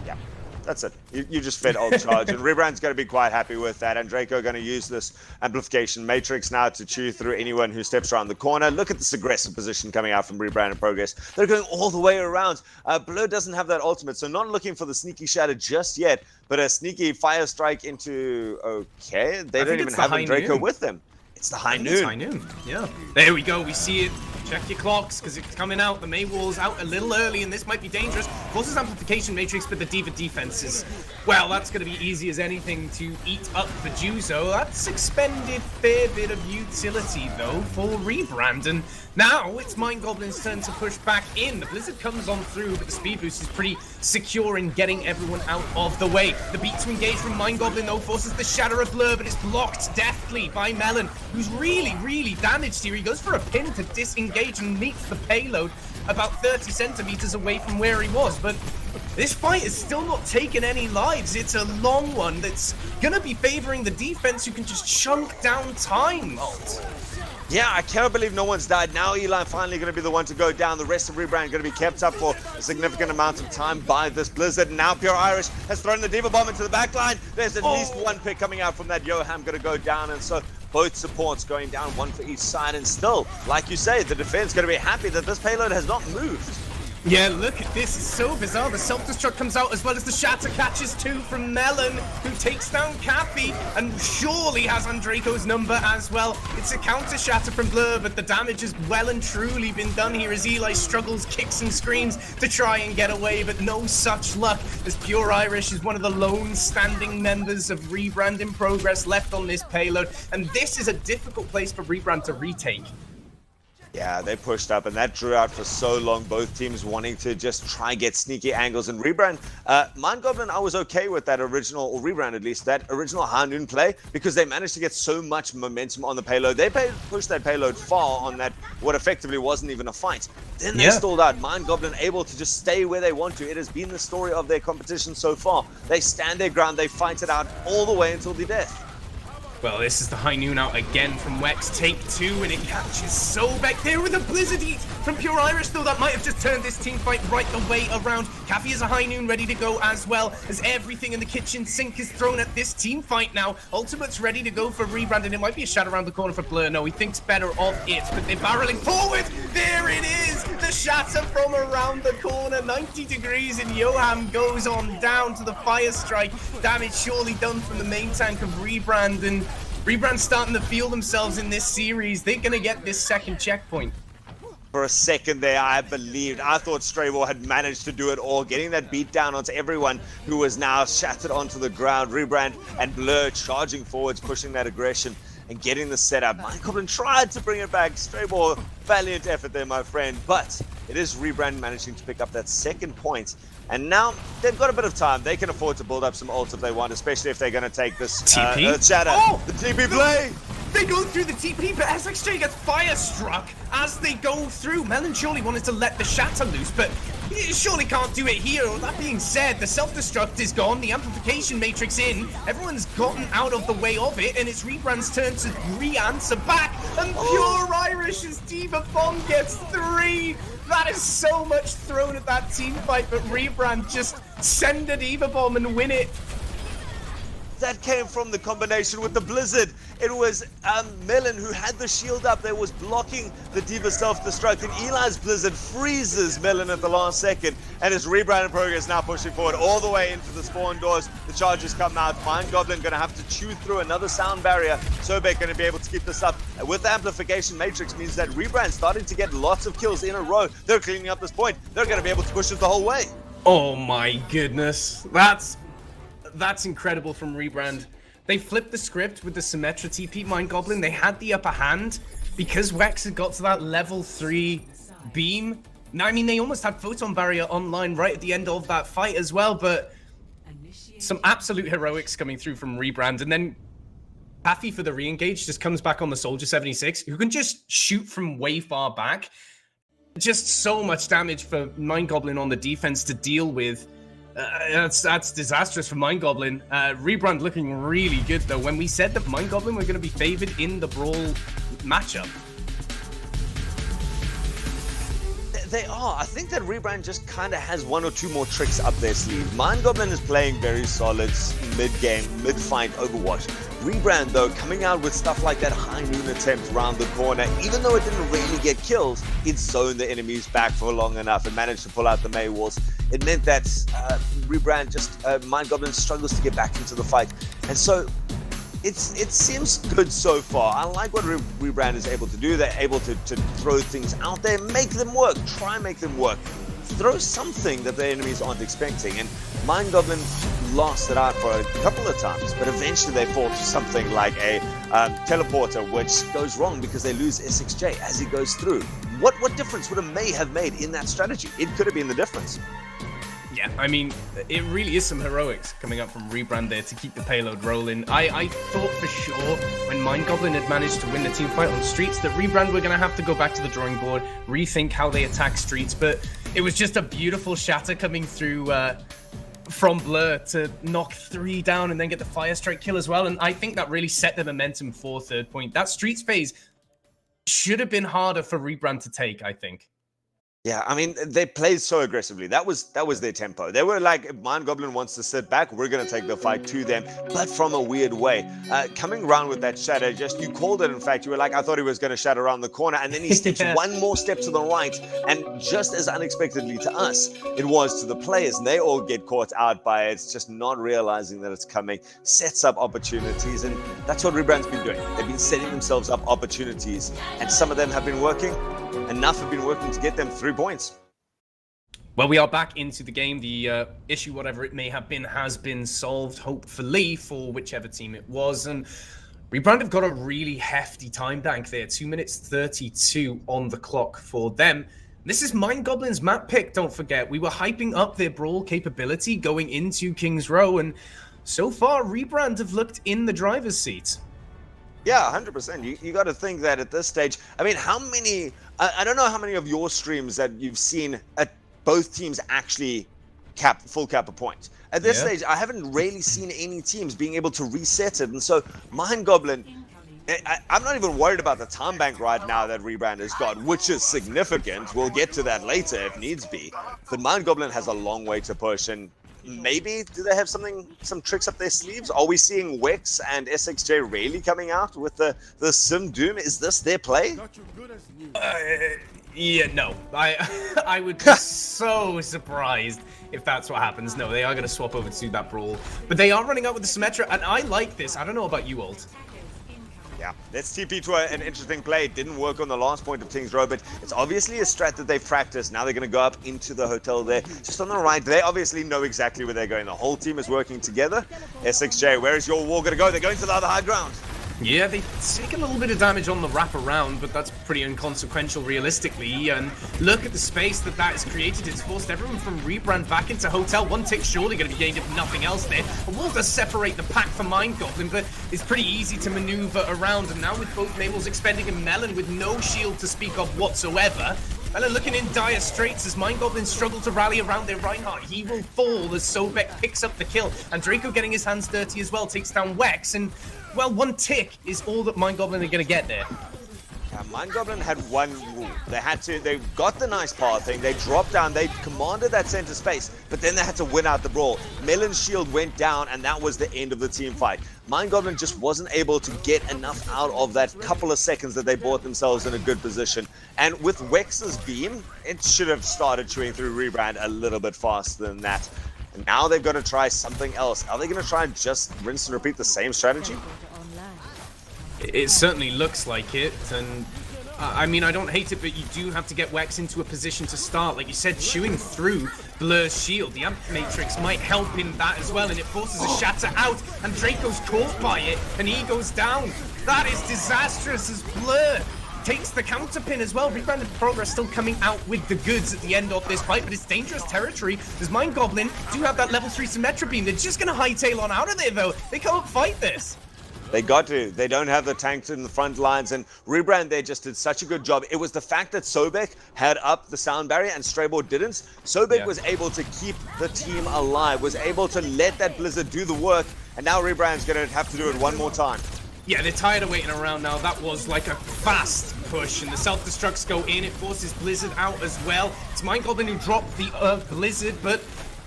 [SPEAKER 2] Yeah, that's it. You just fed ult charge, and Rebrand's going to be quite happy with that, and Draco going to use this amplification matrix now to chew through anyone who steps around the corner. Look at this aggressive position coming out from Rebrand in Progress. They're going all the way around. Blur doesn't have that ultimate, so not looking for the sneaky shatter just yet, but a sneaky fire strike into... Okay, they don't even have a Draco with them. It's the high noon.
[SPEAKER 1] It's high noon, yeah. There we go, we see it. Check your clocks, because it's coming out. The May wall's out a little early, and this might be dangerous. Forces amplification matrix, but the D.Va defense is, well, that's going to be easy as anything to eat up for Juzo. That's expended fair bit of utility, though, for Rebrand. And now it's Mind Goblin's turn to push back in. The Blizzard comes on through, but the speed boost is pretty secure in getting everyone out of the way. The beat to engage from Mind Goblin, though, forces the Shatter of Blur, but it's blocked deftly by Melon, who's really, really damaged here. He goes for a pin to disengage and meets the payload about 30 centimeters away from where he was, but this fight is still not taking any lives. It's a long one that's going to be favoring the defense who can just chunk down time, Alt.
[SPEAKER 2] Yeah, I cannot believe no one's died. Now Eli finally going to be the one to go down. The rest of Rebrand going to be kept up for a significant amount of time by this Blizzard. And now Pure Irish has thrown the Diva Bomb into the backline. There's at least one pick coming out from that. Yoham going to go down. And so both supports going down, one for each side. And still, like you say, the defense going to be happy that this payload has not moved.
[SPEAKER 1] Yeah, look at this. It's so bizarre. The self-destruct comes out as well as the shatter catches two from Melon, who takes down Cappy and surely has Andraco's number as well. It's a counter shatter from Blur, but the damage has well and truly been done here as Eli struggles, kicks and screams to try and get away, but no such luck as Pure Irish is one of the lone standing members of Rebrand in progress left on this payload. And this is a difficult place for Rebrand to retake.
[SPEAKER 2] Yeah, they pushed up, and that drew out for so long, both teams wanting to just try get sneaky angles. And Rebrand, Mind Goblin, I was okay with that original, or Rebrand at least, that original High Noon play, because they managed to get so much momentum on the payload. They pushed that payload far on that, what effectively wasn't even a fight. Then they stalled out. Mind Goblin able to just stay where they want to. It has been the story of their competition so far. They stand their ground, they fight it out all the way until the death.
[SPEAKER 1] Well, this is the High Noon out again from Wex. Take two, and it catches so back there with a Blizzard Eat from Pure Irish, though that might have just turned this team fight right the way around. Cappy is a High Noon ready to go as well, as everything in the kitchen sink is thrown at this team fight now. Ultimate's ready to go for Rebrand, and it might be a shot around the corner for Blur. No, he thinks better of it, but they're barreling forward. There it is, the shatter from around the corner, 90 degrees, and Yoham goes on down to the Fire Strike. Damage surely done from the main tank of Rebrand, and Rebrand starting to feel themselves in this series. They're going to get this second checkpoint.
[SPEAKER 2] For a second there, I thought Strayball had managed to do it all, getting that beat down onto everyone who was now shattered onto the ground. Rebrand and Blur charging forwards, pushing that aggression and getting the setup. Mind Goblin tried to bring it back. Strayball, valiant effort there, my friend. But it is Rebrand managing to pick up that second point. And now they've got a bit of time. They can afford to build up some ults if they want, especially if they're going to take this
[SPEAKER 1] TP?
[SPEAKER 2] shatter. Oh, the TP play!
[SPEAKER 1] They go through the TP, but SXJ gets fire struck as they go through. Melon surely wanted to let the shatter loose, but he surely can't do it here. That being said, the self-destruct is gone, the amplification matrix in, everyone's gotten out of the way of it, and it's Rebrand's turn to re-answer back, and Pure Irish's Diva Bomb gets 3. That is so much thrown at that team fight, but Rebrand just send a Diva Bomb and win it.
[SPEAKER 2] That came from the combination with the Blizzard. It was Melon who had the shield up that was blocking the Diva self-destruct, and Eli's Blizzard freezes Melon at the last second, and his Rebrand in progress now pushing forward all the way into the spawn doors. The charges come out. Mind Goblin going to have to chew through another sound barrier. Sobek going to be able to keep this up. And with the amplification matrix means that Rebrand starting to get lots of kills in a row. They're cleaning up this point. They're going to be able to push it the whole way.
[SPEAKER 1] Oh my goodness. That's incredible from Rebrand. They flipped the script with the Symmetra TP Mind Goblin. They had the upper hand because Wex had got to that level 3 beam. Now, I mean, they almost had Photon Barrier online right at the end of that fight as well, but some absolute heroics coming through from Rebrand. And then Paffy for the re-engage just comes back on the Soldier 76, who can just shoot from way far back. Just so much damage for Mind Goblin on the defense to deal with. That's disastrous for Mind Goblin. Rebrand looking really good, though. When we said that Mind Goblin were going to be favored in the Brawl matchup.
[SPEAKER 2] They are. I think that Rebrand just kind of has one or two more tricks up their sleeve. Mind Goblin is playing very solid mid-game, mid-fight Overwatch. Rebrand, though, coming out with stuff like that High Noon attempt around the corner, even though it didn't really get kills, it zoned the enemies back for long enough and managed to pull out the May walls. It meant that Rebrand Mind Goblin struggles to get back into the fight. And so it seems good so far. I like what Rebrand is able to do. They're able to throw things out there, make them work, try and make them work. Throw something that the enemies aren't expecting. And Mind Goblin lost it out for a couple of times, but eventually they fall to something like a teleporter, which goes wrong because they lose SXJ as he goes through. What difference would a May have made in that strategy? It could have been the difference.
[SPEAKER 1] Yeah, I mean, it really is some heroics coming up from Rebrand there to keep the payload rolling. I thought for sure when Mind Goblin had managed to win the team fight on Streets that Rebrand were going to have to go back to the drawing board, rethink how they attack Streets, but it was just a beautiful shatter coming through from Blur to knock 3 down and then get the Fire Strike kill as well, and I think that really set the momentum for third point. That Streets phase should have been harder for Rebrand to take, I think.
[SPEAKER 2] Yeah, I mean, they played so aggressively. That was their tempo. They were like, if Mind Goblin wants to sit back, we're going to take the fight to them, but from a weird way. Coming around with that shatter, you called it, in fact. You were like, I thought he was going to shatter around the corner, and then he steps one more step to the right, and just as unexpectedly to us, it was to the players, and they all get caught out by it, just not realizing that it's coming, sets up opportunities, and that's what Rebrand's been doing. They've been setting themselves up opportunities, and some of them have been working. Enough have been working to get them 3 points.
[SPEAKER 1] Well, we are back into the game. The issue, whatever it may have been, has been solved, hopefully, for whichever team it was. And Rebrand have got a really hefty time bank there. 2 minutes 32 on the clock for them. This is Mind Goblin's map pick, don't forget. We were hyping up their brawl capability going into King's Row, and so far, Rebrand have looked in the driver's seat.
[SPEAKER 2] Yeah, 100%. You got to think that at this stage, I mean, how many, I don't know how many of your streams that you've seen at both teams actually full cap a point. At this stage, I haven't really seen any teams being able to reset it. And so Mind Goblin, I'm not even worried about the time bank right now that Rebrand has got, which is significant. We'll get to that later if needs be. But Mind Goblin has a long way to push, and maybe do they have some tricks up their sleeves? Are we seeing Wex and SXJ really coming out with the Sim Doom? Is this their play?
[SPEAKER 1] Yeah, no. I would be so surprised if that's what happens. No, they are going to swap over to that brawl. But they are running out with the Symmetra, and I like this. I don't know about you, Alt.
[SPEAKER 2] Yeah, let's TP to an interesting play. It didn't work on the last point of King's Row, but it's obviously a strat that they've practiced. Now they're going to go up into the hotel there, just on the right. They obviously know exactly where they're going. The whole team is working together. SXJ, where is your wall going to go? They're going to the other high ground.
[SPEAKER 1] Yeah, they take a little bit of damage on the wraparound, but that's pretty inconsequential realistically. And look at the space that has created. It's forced everyone from Rebrand back into Hotel. One tick surely going to be gained if nothing else there. A wall does separate the pack from Mind Goblin, but it's pretty easy to maneuver around. And now with both Mabels expending a Melon with no shield to speak of whatsoever, Melon looking in dire straits as Mind Goblin struggle to rally around their Reinhardt. He will fall as Sobek picks up the kill. And Draco getting his hands dirty as well, takes down Wex. And well, one tick is all that Mind Goblin are going to get there.
[SPEAKER 2] Mind Goblin had one rule. They got the nice power thing, they dropped down, they commanded that center space, but then they had to win out the brawl. Melon's shield went down, and that was the end of the team fight. Mind Goblin just wasn't able to get enough out of that couple of seconds that they brought themselves in a good position. And with Wex's beam, it should have started chewing through Rebrand a little bit faster than that. And now they've got to try something else. Are they going to try and just rinse and repeat the same strategy?
[SPEAKER 1] It certainly looks like it, and I mean, I don't hate it, but you do have to get Wex into a position to start. Like you said, chewing through Blur's shield. The Amp Matrix might help in that as well, and it forces a shatter out, and Draco's caught by it, and he goes down. That is disastrous as Blur takes the counter pin as well. Rebranded Progress still coming out with the goods at the end of this fight, but it's dangerous territory as Mind Goblin do have that level 3 Symmetra beam. They're just going to hightail on out of there, though. They can't fight this.
[SPEAKER 2] They got to. They don't have the tanks in the front lines, and Rebrand there just did such a good job. It was the fact that Sobek had up the sound barrier and Straybord didn't. Sobek was able to keep the team alive, was able to let that Blizzard do the work, and now Rebrand's going to have to do it one more time.
[SPEAKER 1] Yeah, they're tired of waiting around now. That was like a fast push, and the self-destructs go in. It forces Blizzard out as well. It's Mind Goblin who dropped the Blizzard, but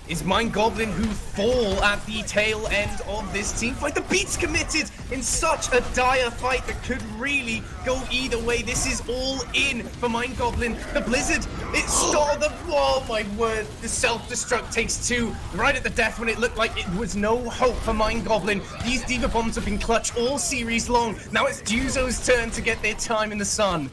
[SPEAKER 1] it's Mind Goblin who fall at the tail end of this team fight. The beat's committed in such a dire fight that could really go either way. This is all in for Mind Goblin. The Blizzard, it stalled the, oh my word, the self-destruct takes 2 right at the death when it looked like it was no hope for Mind Goblin. These Diva Bombs have been clutch all series long. Now it's Duzo's turn to get their time in the sun.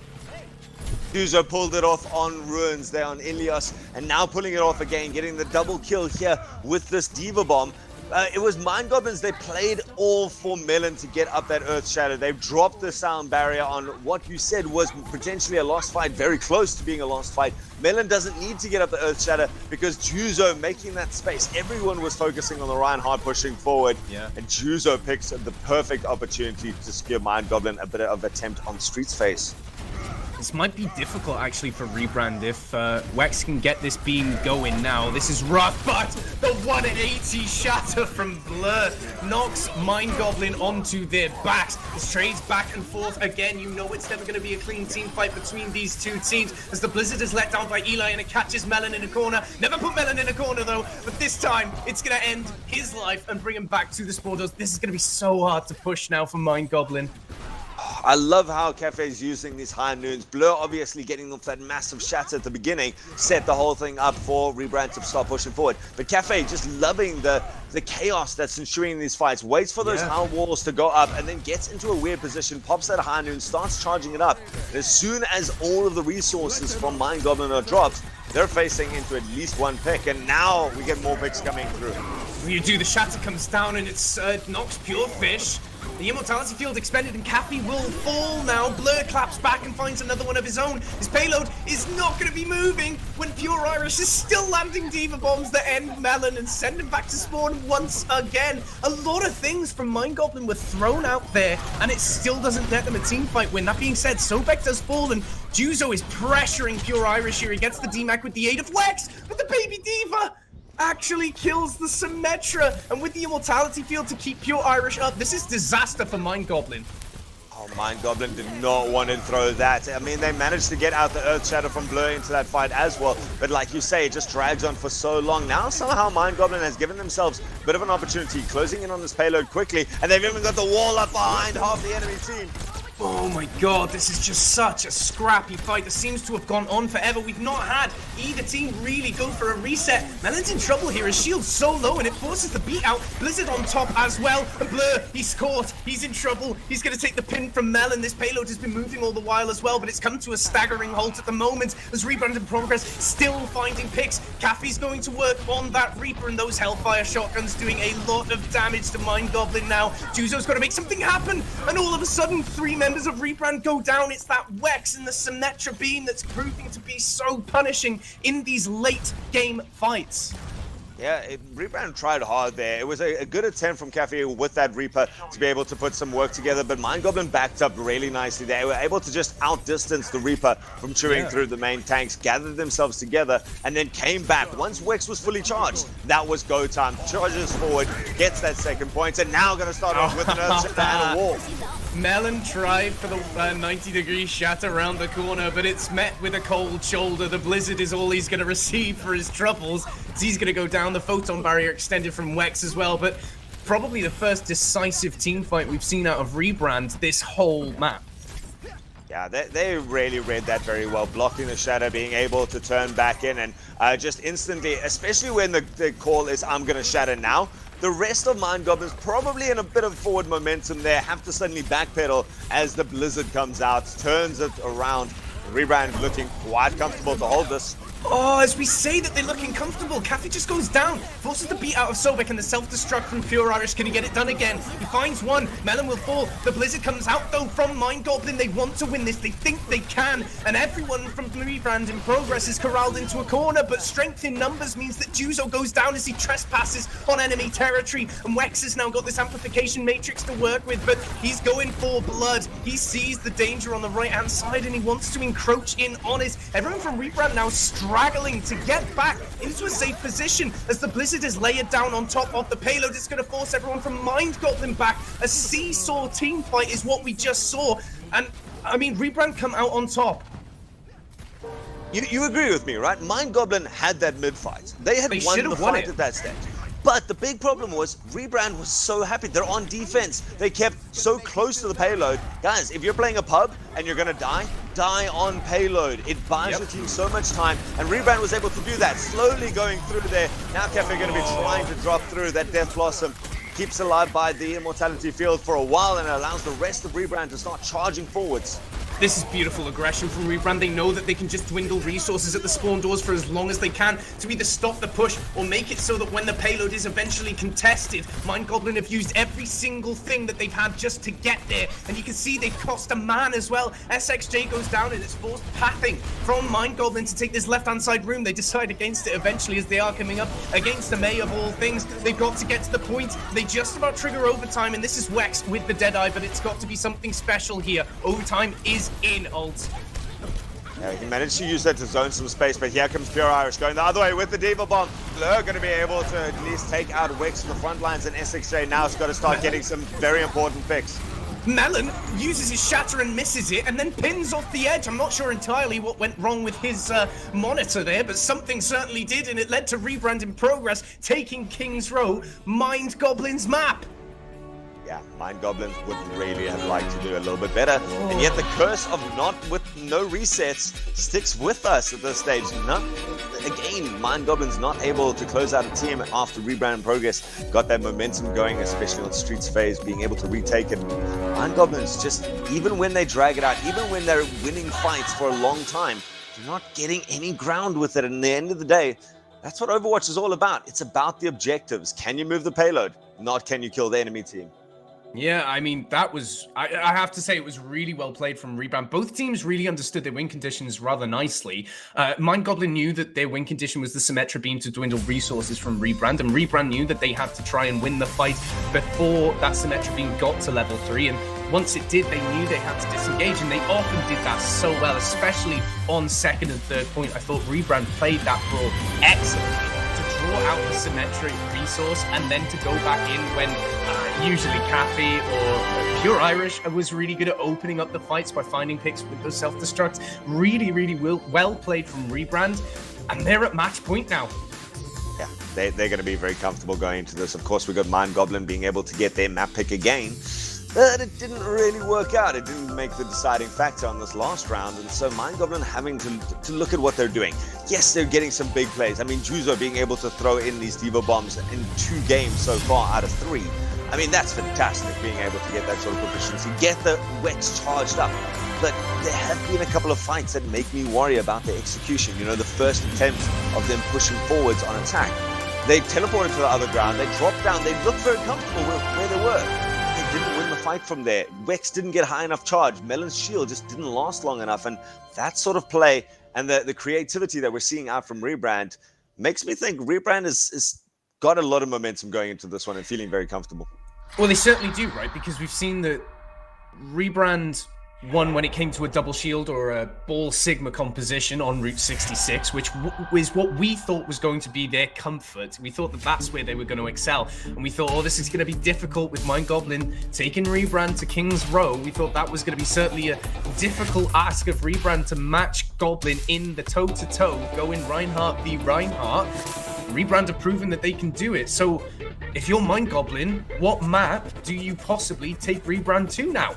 [SPEAKER 2] Duzo pulled it off on Ruins there on Ilios, and now pulling it off again, getting the double kill here with this Diva Bomb. It was Mind Goblins. They played all for Melon to get up that Earth Shadow. They've dropped the sound barrier on what you said was potentially a lost fight, very close to being a lost fight. Melon doesn't need to get up the Earth Shadow because Juzo making that space. Everyone was focusing on the Reinhardt pushing forward.
[SPEAKER 1] Yeah.
[SPEAKER 2] And Juzo picks the perfect opportunity to secure Mind Goblin a bit of attempt on Street's face.
[SPEAKER 1] This might be difficult, actually, for Rebrand if Wex can get this beam going now. This is rough, but the 180 shatter from Blur knocks Mind Goblin onto their backs. This trades back and forth again. You know it's never going to be a clean team fight between these two teams as the Blizzard is let down by Eli and it catches Melon in a corner. Never put Melon in a corner, though, but this time it's going to end his life and bring him back to the Spawdos. This is going to be so hard to push now for Mind Goblin.
[SPEAKER 2] I love how Cafe's using these high noons. Blur obviously getting off that massive shatter at the beginning, set the whole thing up for Rebrand to start pushing forward. But Cafe just loving the chaos that's ensuing in these fights, waits for those high walls to go up and then gets into a weird position, pops that high noon, starts charging it up. And as soon as all of the resources from Mind Goblin are dropped, they're facing into at least one pick, and now we get more picks coming through.
[SPEAKER 1] You do, the shatter comes down and it's knocks Pure Fish. The Immortality Field expended and Cappy will fall now. Blur claps back and finds another one of his own. His payload is not going to be moving when Pure Irish is still landing Diva Bombs that end Melon and send him back to spawn once again. A lot of things from Mind Goblin were thrown out there and it still doesn't net them a team fight win. That being said, Sobek does fall and Juzo is pressuring Pure Irish here. He gets the DMAC with the aid of Wex, but the baby Diva actually kills the Symmetra, and with the Immortality Field to keep Pure Irish up, this is disaster for Mind Goblin.
[SPEAKER 2] Oh, Mind Goblin did not want to throw that. I mean, they managed to get out the Earth Shadow from Blur into that fight as well, but like you say, it just drags on for so long. Now somehow Mind Goblin has given themselves a bit of an opportunity, closing in on this payload quickly, and they've even got the wall up behind half the enemy team.
[SPEAKER 1] Oh my god, this is just such a scrappy fight that seems to have gone on forever. We've not had either team really go for a reset. Melon's in trouble here. His shield's so low and it forces the beat out. Blizzard on top as well. And Blur, he's caught. He's in trouble. He's going to take the pin from Melon. This payload has been moving all the while as well, but it's come to a staggering halt at the moment as Rebrand in progress, still finding picks. Caffey's going to work on that Reaper and those Hellfire shotguns doing a lot of damage to Mind Goblin now. Juzo's got to make something happen, and all of a sudden, 3 members of Rebrand go down. It's that Wex and the Symmetra beam that's proving to be so punishing in these late game fights.
[SPEAKER 2] Yeah, Rebrand tried hard there. It was a good attempt from Cafe with that Reaper to be able to put some work together, but Mind Goblin backed up really nicely. They were able to just outdistance the Reaper from chewing through the main tanks, gathered themselves together, and then came back. Once Wex was fully charged, that was go time. Charges forward, gets that second point, and now going to start off with an Earth Shatter and a wall.
[SPEAKER 1] Melon tried for the 90-degree shatter around the corner, but it's met with a cold shoulder. The Blizzard is all he's going to receive for his troubles. So he's going to go down. The photon barrier extended from Wex as well, but probably the first decisive team fight we've seen out of Rebrand this whole map.
[SPEAKER 2] Yeah, they really read that very well, blocking the shadow, being able to turn back in, and just instantly, especially when the call is, I'm going to shatter now. The rest of Mind Goblin's probably in a bit of forward momentum there, have to suddenly backpedal as the Blizzard comes out, turns it around. Rebrand looking quite comfortable to hold this.
[SPEAKER 1] Oh, as we say that they're looking comfortable, Cafe just goes down, forces the beat out of Sobek and the self-destruct from Pure Irish. Can he get it done again? He finds one, Melon will fall. The Blizzard comes out though from Mind Goblin. They want to win this, they think they can, and everyone from Rebrand in progress is corralled into a corner, but strength in numbers means that Juzo goes down as he trespasses on enemy territory, and Wex has now got this amplification matrix to work with, but he's going for blood. He sees the danger on the right-hand side and he wants to encroach in on it. Everyone from Rebrand now straggling to get back into a safe position as the Blizzard is layered down on top of the payload. It's going to force everyone from Mind Goblin back. A seesaw team fight is what we just saw, and I mean Rebrand come out on top.
[SPEAKER 2] You agree with me, right? Mind Goblin had that mid-fight. They had won the fight at that stage. But the big problem was Rebrand was so happy. They're on defense. They kept so close to the payload. Guys, if you're playing a pub and you're going to die on payload. It buys your team so much time. And Rebrand was able to do that, slowly going through there. Now Cafe going to be trying to drop through. That Death Blossom keeps alive by the Immortality Field for a while and allows the rest of Rebrand to start charging forwards.
[SPEAKER 1] This is beautiful aggression from Rebrand. They know that they can just dwindle resources at the spawn doors for as long as they can to either stop the push or make it so that when the payload is eventually contested, Mind Goblin have used every single thing that they've had just to get there. And you can see they've cost a man as well. SXJ goes down and it's forced pathing from Mind Goblin to take this left-hand side room. They decide against it eventually as they are coming up against the May of all things. They've got to get to the point. They just about trigger overtime, and this is Wex with the Deadeye, but it's got to be something special here. Overtime is in, Ult.
[SPEAKER 2] Yeah, he managed to use that to zone some space, but here comes Pure Irish going the other way with the Diva Bomb. Blur going to be able to at least take out Wex from the front lines, and SXJ now has got to start getting some very important picks.
[SPEAKER 1] Melon uses his shatter and misses it and then pins off the edge. I'm not sure entirely what went wrong with his monitor there, but something certainly did, and it led to Rebrand in progress, taking King's Row, Mind Goblin's map.
[SPEAKER 2] Yeah, Mind Goblins would really have liked to do a little bit better, and yet the curse of with no resets sticks with us at this stage. Again, Mind Goblins not able to close out a team after Rebrand in progress got that momentum going, especially on Streets phase, being able to retake it. Mind Goblins just, even when they drag it out, even when they're winning fights for a long time, they're not getting any ground with it. And at the end of the day, that's what Overwatch is all about. It's about the objectives. Can you move the payload? Not can you kill the enemy team?
[SPEAKER 1] Yeah, I mean, that was, I have to say, it was really well played from Rebrand. Both teams really understood their win conditions rather nicely. Mind Goblin knew that their win condition was the Symmetra beam to dwindle resources from Rebrand, and Rebrand knew that they had to try and win the fight before that Symmetra beam got to level 3. And once it did, they knew they had to disengage, and they often did that so well, especially on second and third point. I thought Rebrand played that brawl excellently to draw out the symmetric resource and then to go back in when usually Cafe or Pure Irish was really good at opening up the fights by finding picks with those self-destructs. Really, really well played from Rebrand, and they're at match point now.
[SPEAKER 2] Yeah, they're going to be very comfortable going into this. Of course, we got Mind Goblin being able to get their map pick again, but it didn't really work out. It didn't make the deciding factor on this last round, and so Mind Goblin having to look at what they're doing. Yes, they're getting some big plays. I mean, Juzo being able to throw in these Diva Bombs in 2 games so far out of 3. I mean, that's fantastic, being able to get that sort of proficiency, get the Wex charged up. But there have been a couple of fights that make me worry about their execution. You know, the first attempt of them pushing forwards on attack. They teleported to the other ground, they dropped down, they looked very comfortable where they were. They didn't win the fight from there. Wex didn't get high enough charge. Melon's shield just didn't last long enough. And that sort of play and the creativity that we're seeing out from Rebrand makes me think Rebrand is got a lot of momentum going into this one and feeling very comfortable.
[SPEAKER 1] Well, they certainly do, right? Because we've seen that Rebrand won when it came to a double shield or a ball sigma composition on Route 66, which was what we thought was going to be their comfort. We thought that that's where they were going to excel. And we thought, oh, this is going to be difficult with Mind Goblin taking Rebrand to King's Row. We thought that was going to be certainly a difficult ask of Rebrand to match Goblin in the toe-to-toe, going Reinhardt v Reinhardt. Rebrand have proven that they can do it. So if you're Mind Goblin, what map do you possibly take Rebrand to now?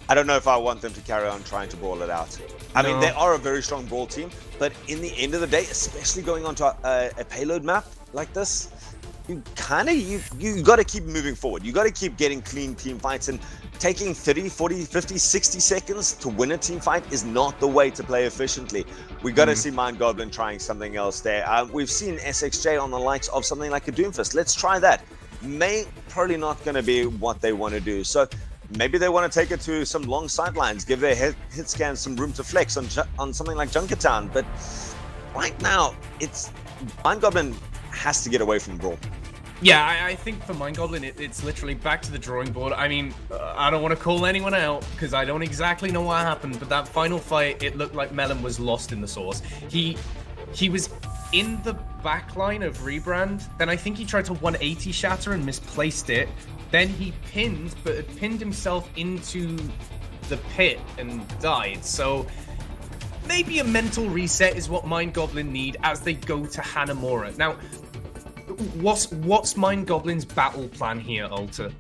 [SPEAKER 2] I don't know if I want them to carry on trying to brawl it out. I mean, they are a very strong brawl team, but in the end of the day, especially going onto a payload map like this, you got to keep moving forward. You got to keep getting clean team fights, and taking 30, 40, 50, 60 seconds to win a team fight is not the way to play efficiently. We got to see Mind Goblin trying something else there. We've seen SXJ on the likes of something like a Doomfist. Let's try that. Probably not going to be what they want to do. So maybe they want to take it to some long sidelines, give their hit scans some room to flex on something like Junkertown. But right now, it's Mind Goblin has to get away from brawl.
[SPEAKER 1] Yeah, I think for Mind Goblin, it's literally back to the drawing board. I mean, I don't want to call anyone out because I don't exactly know what happened, but that final fight, it looked like Melon was lost in the sauce. He was in the backline of Rebrand, then I think he tried to 180 shatter and misplaced it. Then he pinned, but had pinned himself into the pit and died. So maybe a mental reset is what Mind Goblin need as they go to Hanamura. Now, what's Mind Goblin's battle plan here, Alter?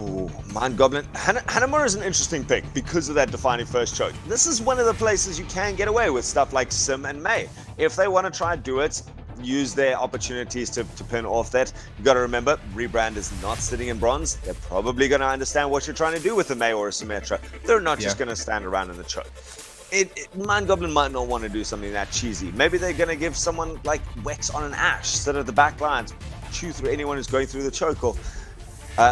[SPEAKER 2] Oh, Mind Goblin. Hanamura is an interesting pick because of that defining first choke. This is one of the places you can get away with stuff like Sim and May. If they want to try and do it, use their opportunities to pin off that. You got to remember, Rebrand is not sitting in bronze. They're probably going to understand what you're trying to do with the May or a Symmetra. They're not just going to stand around in the choke. Mind Goblin might not want to do something that cheesy. Maybe they're going to give someone like Wex on an Ash, sit at the back lines, chew through anyone who's going through the choke, or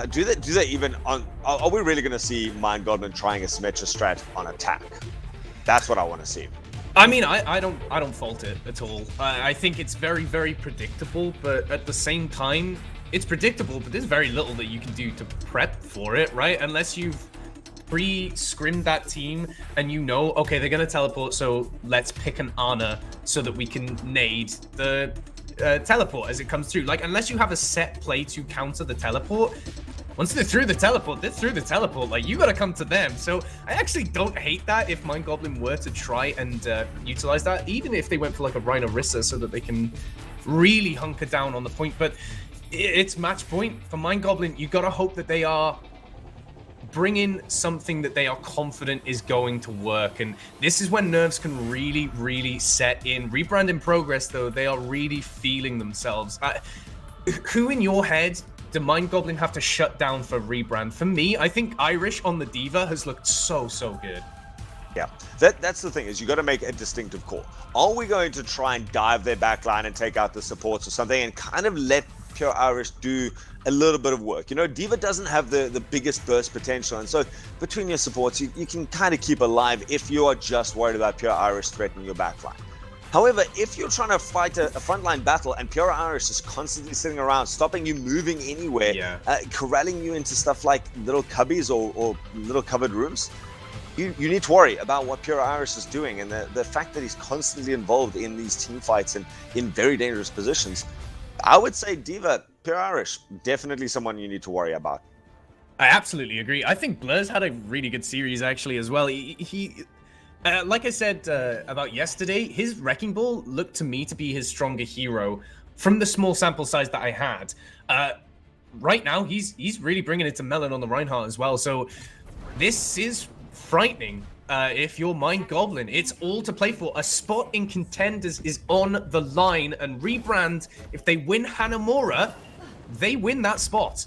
[SPEAKER 2] do they even on? Are we really going to see Mind Goblin trying a Symmetra strat on attack? That's what I want to see.
[SPEAKER 1] I mean, I don't fault it at all. I think it's very, very predictable, but at the same time, it's predictable, but there's very little that you can do to prep for it, right? Unless you've pre-scrimmed that team and you know, okay, they're going to teleport, so let's pick an Ana so that we can nade the teleport as it comes through. Like, unless you have a set play to counter the teleport, once they're through the teleport, they're through the teleport. Like, you gotta come to them. So I actually don't hate that if Mind Goblin were to try and utilize that, even if they went for like a Rhino Rissa so that they can really hunker down on the point. But it's match point for Mind Goblin. You gotta hope that they are bringing something that they are confident is going to work. And this is when nerves can really, really set in. Rebrand in progress, though, they are really feeling themselves. Who in your head do Mind Goblin have to shut down for Rebrand? For me, I think Irish on the Diva has looked so good.
[SPEAKER 2] Yeah, that's the thing, is you got to make a distinctive call. Are we going to try and dive their backline and take out the supports or something and kind of let Pure Irish do a little bit of work? You know, Diva doesn't have the biggest burst potential, and so between your supports, you can kind of keep alive if you are just worried about Pure Irish threatening your backline. However, if you're trying to fight a frontline battle and Pure Irish is constantly sitting around, stopping you moving anywhere, corralling you into stuff like little cubbies or little covered rooms, you need to worry about what Pure Irish is doing, and the fact that he's constantly involved in these team fights and in very dangerous positions. I would say Diva, Pure Irish, definitely someone you need to worry about.
[SPEAKER 1] I absolutely agree. I think Blur's had a really good series actually as well. Like I said about yesterday, his Wrecking Ball looked to me to be his stronger hero from the small sample size that I had. Right now, he's really bringing it to Melon on the Reinhardt as well. So this is frightening if you're Mind Goblin. It's all to play for. A spot in Contenders is on the line, and Rebrand, if they win Hanamura, they win that spot.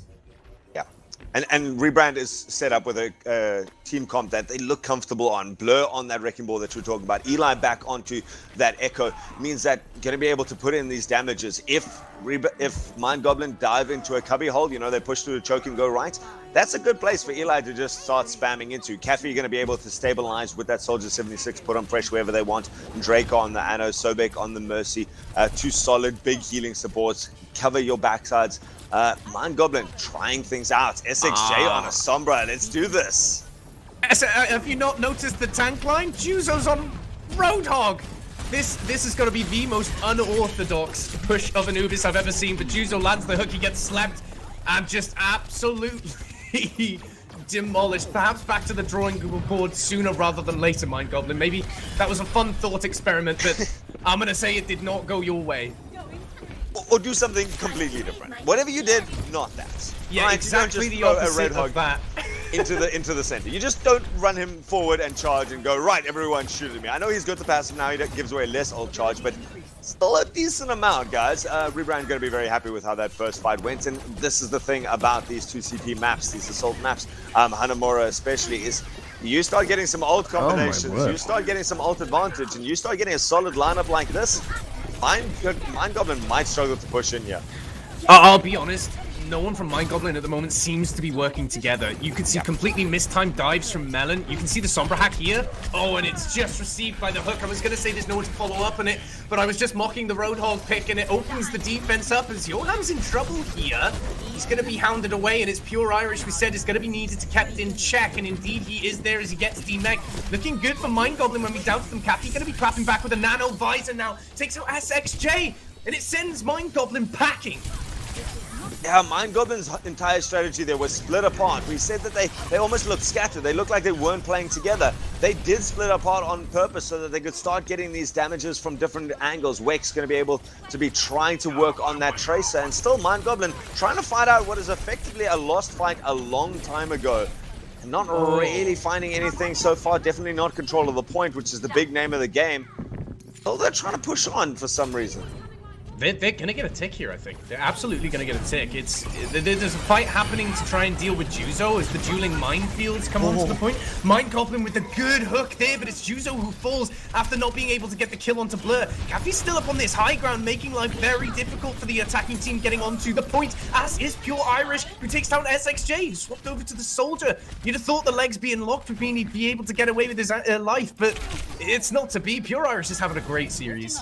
[SPEAKER 2] And Rebrand is set up with a team comp that they look comfortable on. Blur on that Wrecking Ball that we're talking about. Eli back onto that Echo means that going to be able to put in these damages. If Mind Goblin dive into a cubby hole, you know, they push through the choke and go right, that's a good place for Eli to just start spamming into. Caffey going to be able to stabilize with that Soldier 76, put on fresh wherever they want. Drake on the Anno, Sobek on the Mercy. Two solid big healing supports. Cover your backsides. Mind Goblin trying things out. SXJ on a Sombra. Let's do this.
[SPEAKER 1] Have you not noticed the tank line? Juzo's on Roadhog. This is going to be the most unorthodox push of Anubis I've ever seen. But Juzo lands the hook. He gets slapped and just absolutely demolished. Perhaps back to the drawing board sooner rather than later, Mind Goblin. Maybe that was a fun thought experiment, but I'm going to say it did not go your way.
[SPEAKER 2] Or do something completely different. Whatever you did, not that.
[SPEAKER 1] Yeah,
[SPEAKER 2] right?
[SPEAKER 1] exactly the
[SPEAKER 2] you don't just
[SPEAKER 1] opposite
[SPEAKER 2] throw a red
[SPEAKER 1] of that.
[SPEAKER 2] into the center. You just don't run him forward and charge and go, right, everyone shoot at me. I know he's good to passive now, he gives away less ult charge, but still a decent amount, guys. Rebrand going to be very happy with how that first fight went, and this is the thing about these 2CP maps, these assault maps, Hanamura especially, is you start getting some ult combinations, you start getting some ult advantage, and you start getting a solid lineup like this, Mind Goblin might struggle to push in here.
[SPEAKER 1] I'll be honest, no one from Mind Goblin at the moment seems to be working together. You can see completely mistimed dives from Melon. You can see the Sombra hack here. Oh, and it's just received by the hook. I was going to say there's no one to follow up on it, but I was just mocking the Roadhog pick, and it opens the defense up as Johan's in trouble here. He's going to be hounded away, and it's Pure Irish, we said, is going to be needed to kept in check, and indeed he is there as he gets D-Mech. Looking good for Mind Goblin when we doubted them. Cappy going to be clapping back with a Nano Visor now. Takes out SXJ, and it sends Mind Goblin packing.
[SPEAKER 2] Yeah, Mind Goblin's entire strategy there was split apart. We said that they almost looked scattered. They looked like they weren't playing together. They did split apart on purpose so that they could start getting these damages from different angles. Wex going to be able to be trying to work on that Tracer, and still Mind Goblin trying to find out what is effectively a lost fight a long time ago. Not really finding anything so far. Definitely not control of the point, which is the big name of the game. Still they're trying to push on for some reason.
[SPEAKER 1] They're going to get a tick here, I think. They're absolutely going to get a tick. There's a fight happening to try and deal with Juzo as the dueling minefields come onto the point. Mind Goblin with the good hook there, but it's Juzo who falls after not being able to get the kill onto Blur. Cappy's still up on this high ground, making life very difficult for the attacking team getting onto the point, as is Pure Irish, who takes down SXJ, who swapped over to the Soldier. You'd have thought the legs being locked would mean he'd be able to get away with his life, but it's not to be. Pure Irish is having a great series.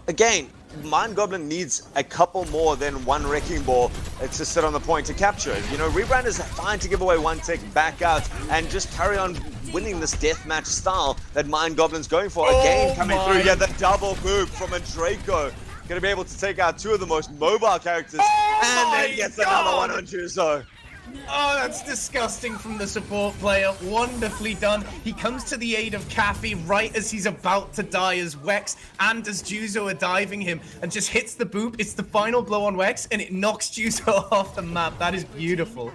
[SPEAKER 2] Again, Mind Goblin needs a couple more than one Wrecking Ball to sit on the point to capture it. You know, Rebrand is fine to give away one tick, back out, and just carry on winning this deathmatch style that Mind Goblin's going for. Again, coming through, yeah, the double boop from a Draco. Gonna be able to take out two of the most mobile characters, and then gets another one on Juzo.
[SPEAKER 1] Oh, that's disgusting from the support player. Wonderfully done. He comes to the aid of Cappy right as he's about to die, as Wex and as Juzo are diving him, and just hits the boop. It's the final blow on Wex, and it knocks Juzo off the map. That is beautiful.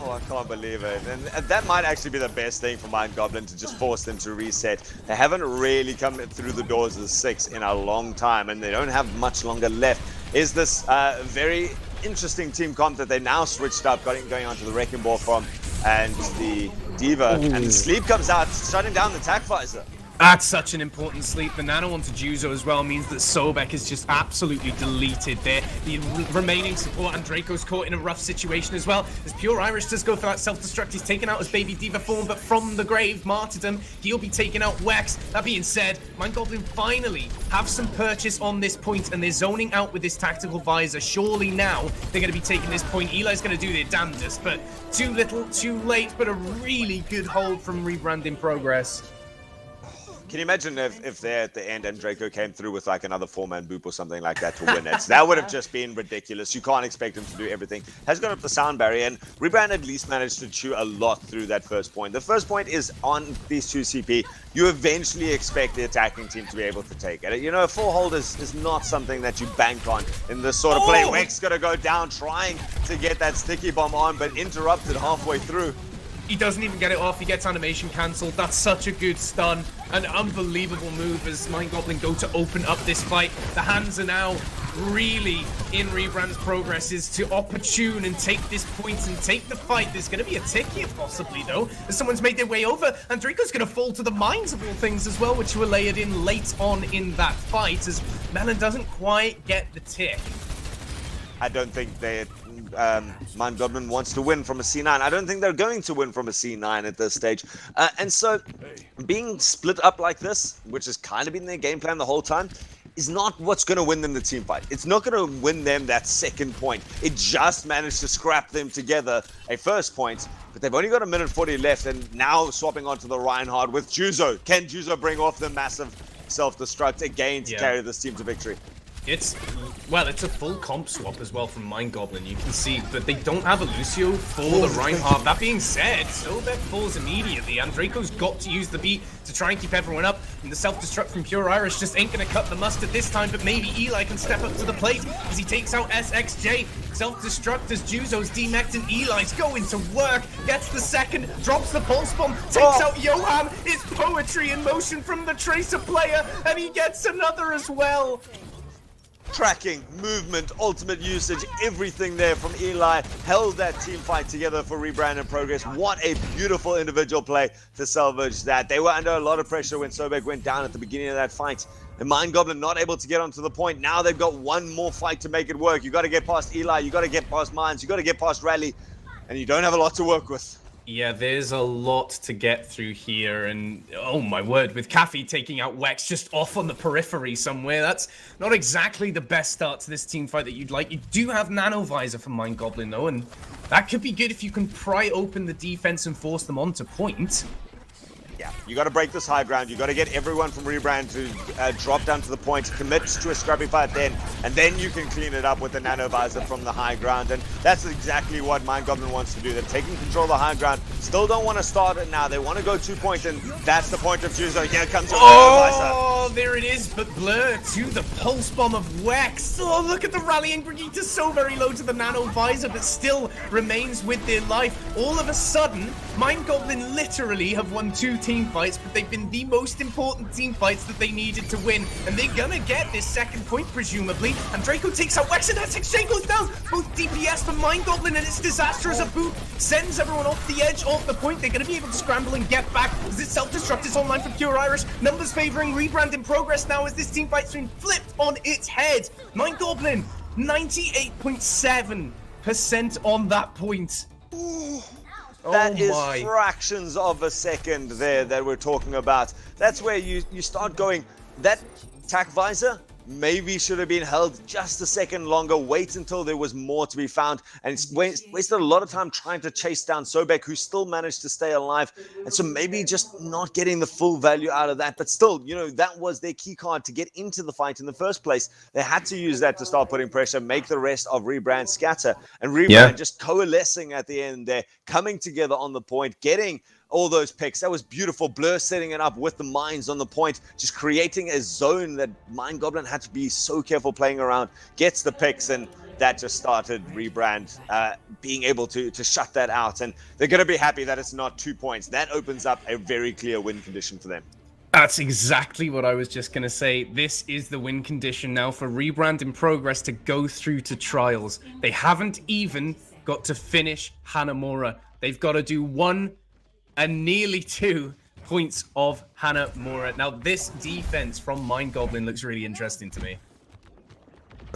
[SPEAKER 2] Oh, I can't believe it. And that might actually be the best thing for Mind Goblin, to just force them to reset. They haven't really come through the doors as 6 in a long time, and they don't have much longer left. Is this very interesting team comp that they now switched up, going onto the Wrecking Ball from, and the Diva. Ooh. And Sleep comes out, shutting down the Tac Visor.
[SPEAKER 1] That's such an important sleep. The nano onto Juzo as well means that Sobek is just absolutely deleted there. The remaining support, and Draco's caught in a rough situation as well. As Pure Irish does go for that self-destruct, he's taken out his baby Diva form, but from the grave, Martyrdom, he'll be taking out Wex. That being said, Mind Goblin finally have some purchase on this point, and they're zoning out with this tactical visor. Surely now they're going to be taking this point. Eli's going to do their damnedest, but too little, too late, but a really good hold from Rebrand in progress.
[SPEAKER 2] Can you imagine if they're at the end and Draco came through with like another 4-man boop or something like that to win it? That would have just been ridiculous. You can't expect him to do everything. Has gone up the sound barrier, and Rebrand at least managed to chew a lot through that first point. The first point is on these two CP. You eventually expect the attacking team to be able to take it. You know, a full hold is not something that you bank on in this sort of play. Wex gonna go down trying to get that sticky bomb on, but interrupted halfway through.
[SPEAKER 1] He doesn't even get it off. He gets animation cancelled. That's such a good stun. An unbelievable move as Mind Goblin go to open up this fight. The hands are now really in Rebrand's progress, is to opportune and take this point and take the fight. There's going to be a tick here possibly though, as someone's made their way over, and Draco's going to fall to the mines of all things as well, which were layered in late on in that fight, as Melon doesn't quite get the tick.
[SPEAKER 2] I don't think Mind Goblin wants to win from a C9. I don't think they're going to win from a C9 at this stage. And so being split up like this, which has kind of been their game plan the whole time, is not what's going to win them the team fight. It's not going to win them that second point. It just managed to scrap them together a first point, but they've only got a minute 40 left, and now swapping onto the Reinhardt with Juzo. Can Juzo bring off the massive self-destruct again to carry this team to victory?
[SPEAKER 1] It's a full comp swap as well from Mind Goblin, you can see, but they don't have a Lucio for the Reinhardt. That being said, Sobek falls immediately, and Draco's got to use the beat to try and keep everyone up, and the self-destruct from Pure Irish just ain't gonna cut the mustard this time, but maybe Eli can step up to the plate as he takes out SXJ. Self-destruct as Juzo's demeched, and Eli's going to work, gets the second, drops the pulse bomb, takes out Johan. It's poetry in motion from the Tracer player, and he gets another as well.
[SPEAKER 2] Tracking, movement, ultimate usage, everything there from Eli held that team fight together for Rebrand in progress. What a beautiful individual play to salvage that. They were under a lot of pressure when Sobek went down at the beginning of that fight. And Mind Goblin not able to get onto the point. Now they've got one more fight to make it work. You got to get past Eli, you got to get past Mines, you got to get past Rally, and you don't have a lot to work with.
[SPEAKER 1] Yeah, there's a lot to get through here, and oh my word, with Caffey taking out Wex just off on the periphery somewhere, that's not exactly the best start to this team fight that you'd like. You do have Nano Visor from Mind Goblin though, and that could be good if you can pry open the defense and force them onto point.
[SPEAKER 2] Yeah, you got to break this high ground. You got to get everyone from Rebrand to drop down to the point, commit to a scrappy fight then, and then you can clean it up with the Nano Visor from the high ground. And that's exactly what Mind Goblin wants to do. They're taking control of the high ground. Still don't want to start it now. They want to go 2 point, and that's the point of Juzo. Here comes the Nano Visor.
[SPEAKER 1] Oh, there it is, but Blur to the pulse bomb of Wex. Oh, look at the rallying. Brigitte so very low to the Nano Visor, but still remains with their life. All of a sudden, Mind Goblin literally have won 2 team fights, but they've been the most important team fights that they needed to win. And they're gonna get this second point, presumably. And Draco takes out Wex, and SXJ goes down. Both DPS for Mind Goblin, and it's disaster as a boot. Sends everyone off the edge, off the point. They're gonna be able to scramble and get back. As this self-destruct is online from Pure Irish. Numbers favoring Rebrand in progress now as this team fight's been flipped on its head. Mind Goblin, 98.7% on that point.
[SPEAKER 2] That is fractions of a second there that we're talking about. That's where you start going, that tack visor maybe should have been held just a second longer, wait until there was more to be found, and it's wasted a lot of time trying to chase down Sobek, who still managed to stay alive, and so maybe just not getting the full value out of that. But still, you know, that was their key card to get into the fight in the first place. They had to use that to start putting pressure, make the rest of Rebrand scatter, and Rebrand just coalescing at the end there, coming together on the point, getting all those picks. That was beautiful. Blur setting it up with the mines on the point, just creating a zone that Mind Goblin had to be so careful playing around, gets the picks, and that just started Rebrand being able to shut that out. And they're going to be happy that it's not 2 points. That opens up a very clear win condition for them.
[SPEAKER 1] That's exactly what I was just going to say. This is the win condition now for Rebrand in progress to go through to Trials. They haven't even got to finish Hanamura. They've got to do 1 and nearly 2 points of Hanamura. Now, this defense from Mind Goblin looks really interesting to me.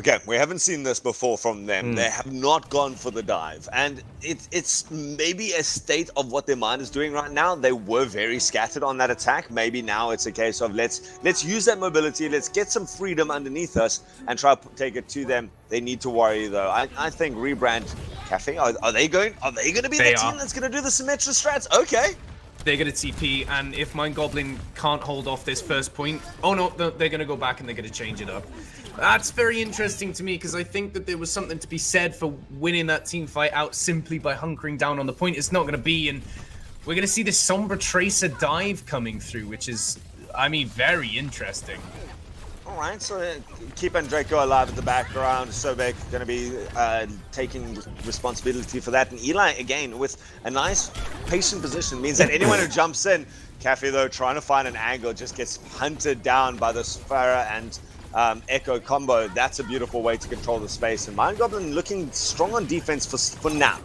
[SPEAKER 2] Okay, we haven't seen this before from them. They have not gone for the dive, and it's maybe a state of what their mind is doing right now. They were very scattered on that attack. Maybe now it's a case of let's use that mobility, let's get some freedom underneath us and try to take it to them. They need to worry though. I think Rebrand Cafe, are they going to be the team that's going to do the Symmetra strats? Okay.
[SPEAKER 1] They're going to TP, and if Mind Goblin can't hold off this first point, oh no, they're going to go back and they're going to change it up. That's very interesting to me, because I think that there was something to be said for winning that team fight out simply by hunkering down on the point. It's not going to be, and we're going to see this Sombra Tracer dive coming through, which is, I mean, very interesting.
[SPEAKER 2] All right, so keeping Draco alive in the background. Sobek going to be taking responsibility for that. And Eli, again, with a nice patient position, means that anyone who jumps in, Cafe, though, trying to find an angle, just gets hunted down by the Sphara and Echo combo. That's a beautiful way to control the space. And Mind Goblin looking strong on defense for now.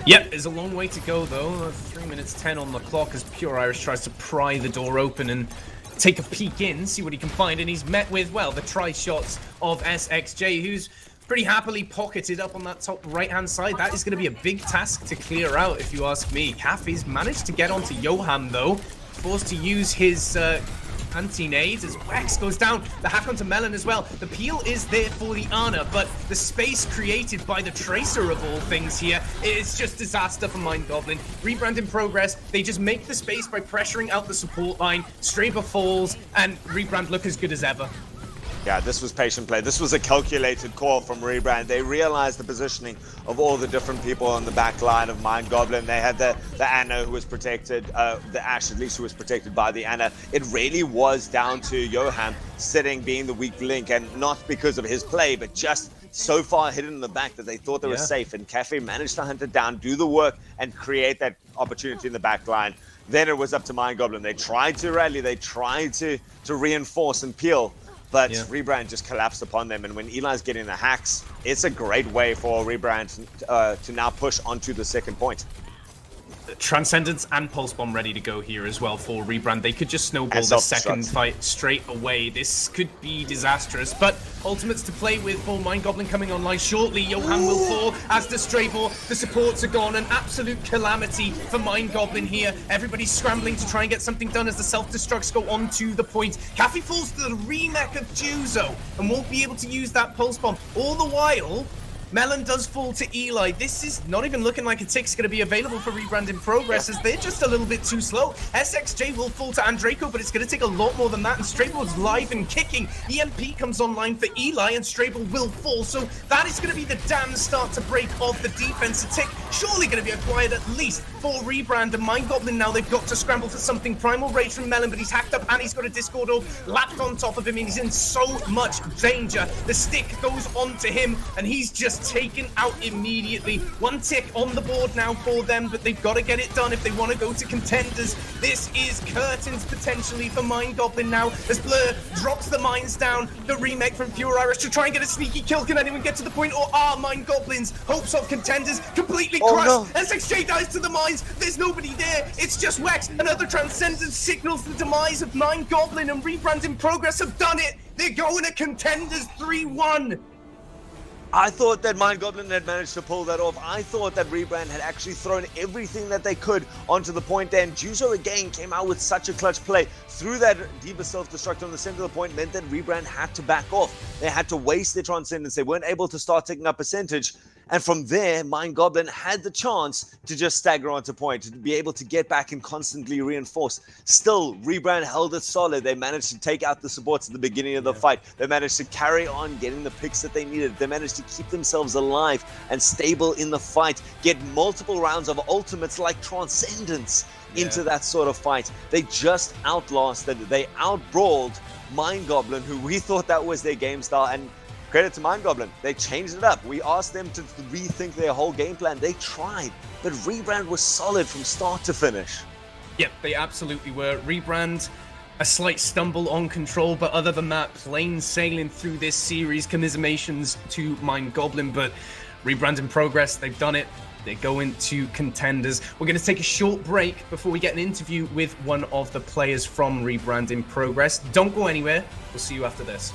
[SPEAKER 1] Yep, there's a long way to go, though. 3 minutes 10 on the clock as Pure Irish tries to pry the door open and take a peek in, see what he can find, and he's met with, well, the tri-shots of SXJ, who's pretty happily pocketed up on that top right-hand side. That is going to be a big task to clear out, if you ask me. Cafe's managed to get onto Johan, though, forced to use his anti-nades as Wex goes down. The hack onto Melon as well. The peel is there for the Ana, but the space created by the Tracer of all things here is just disaster for Mind Goblin. Rebrand in progress. They just make the space by pressuring out the support line. Straber falls, and Rebrand look as good as ever.
[SPEAKER 2] Yeah, this was patient play. This was a calculated call from Rebrand. They realized the positioning of all the different people on the back line of Mind Goblin. They had the Ana who was protected, the Ashe at least who was protected by the Ana. It really was down to Johan sitting, being the weak link, and not because of his play, but just so far hidden in the back that they thought they were safe. And Cafe managed to hunt it down, do the work, and create that opportunity in the back line. Then it was up to Mind Goblin. They tried to rally, they tried to reinforce and peel, but Rebrand just collapsed upon them. And when Eli's getting the hacks, it's a great way for Rebrand to now push onto the second point.
[SPEAKER 1] Transcendence and Pulse Bomb ready to go here as well for Rebrand. They could just snowball the second fight straight away. This could be disastrous, but ultimates to play with for Mind Goblin coming online shortly. Johan will fall, as does Strayball. The supports are gone. An absolute calamity for Mind Goblin here. Everybody's scrambling to try and get something done as the self-destructs go onto the point. Cafe falls to the remake of Juzo and won't be able to use that Pulse Bomb. All the while, Melon does fall to Eli. This is not even looking like a tick's going to be available for Rebrand in progress, as they're just a little bit too slow. SXJ will fall to Andraco, but it's going to take a lot more than that, and Strayball's live and kicking. EMP comes online for Eli, and Strayball will fall, so that is going to be the damn start to break of the defense. A tick surely going to be acquired at least for Rebrand, and Mind Goblin now they've got to scramble for something. Primal Rage from Melon, but he's hacked up, and he's got a Discord orb lapped on top of him, and he's in so much danger. The stick goes onto him, and he's just gets taken out immediately. 1 tick on the board now for them, but they've got to get it done if they want to go to Contenders. This is curtains potentially for Mind Goblin now, as Blur drops the mines down. The remake from Pure Irish to try and get a sneaky kill. Can anyone get to the point, or are Mind Goblin's hopes of Contenders completely crushed?
[SPEAKER 2] No.
[SPEAKER 1] As XJ dies to the mines, there's nobody there. It's just Wex. Another Transcendence signals the demise of Mind Goblin, and Rebrand in Progress have done it. They're going to Contenders 3-1.
[SPEAKER 2] I thought that Mind Goblin had managed to pull that off. I thought that Rebrand had actually thrown everything that they could onto the point there, and Juzo again came out with such a clutch play. Through that Diva self-destruct on the center of the point meant that Rebrand had to back off. They had to waste their Transcendence. They weren't able to start taking up percentage. And from there, Mind Goblin had the chance to just stagger onto point, to be able to get back and constantly reinforce. Still, Rebrand held it solid. They managed to take out the supports at the beginning of the fight. They managed to carry on getting the picks that they needed. They managed to keep themselves alive and stable in the fight, get multiple rounds of ultimates like Transcendence into that sort of fight. They just outlasted, they outbrawled Mind Goblin, who we thought that was their game style, and credit to Mind Goblin, they changed it up. We asked them to rethink their whole game plan. They tried, but Rebrand was solid from start to finish.
[SPEAKER 1] Yep, they absolutely were. Rebrand, a slight stumble on control, but other than that, plain sailing through this series. Commiserations to Mind Goblin, but Rebrand in Progress, they've done it. They're going to Contenders. We're going to take a short break before we get an interview with one of the players from Rebrand in Progress. Don't go anywhere. We'll see you after this.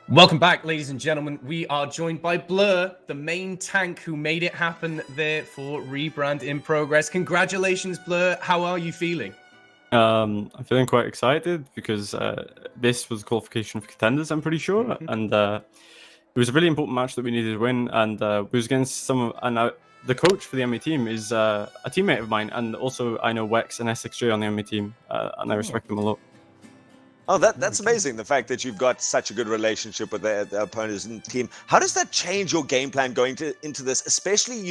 [SPEAKER 1] Welcome back, ladies and gentlemen. We are joined by Blur, the main tank who made it happen there for Rebrand in Progress. Congratulations, Blur. How are you feeling?
[SPEAKER 3] I'm feeling quite excited because this was qualification for Contenders, I'm pretty sure, and it was a really important match that we needed to win. And it was against the coach for the MA team is a teammate of mine, and also I know Wex and SXJ on the MA team, and I respect them a lot.
[SPEAKER 2] Oh, that's amazing. The fact that you've got such a good relationship with the opponents and team. How does that change your game plan going into this? Especially,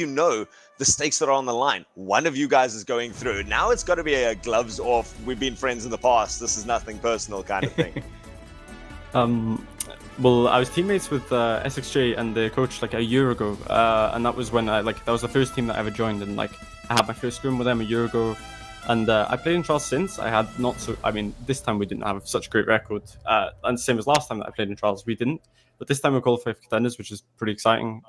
[SPEAKER 2] the stakes that are on the line. One of you guys is going through. Now it's got to be a gloves off. We've been friends in the past. This is nothing personal kind of thing.
[SPEAKER 3] Well, I was teammates with SXJ and the coach like a year ago, and that was when that was the first team that I ever joined, and like I had my first scrim with them a year ago. And I played in Trials since. I had not so. I mean, this time we didn't have such a great record, and same as last time that I played in Trials, we didn't. But this time we qualified for Contenders, which is pretty exciting.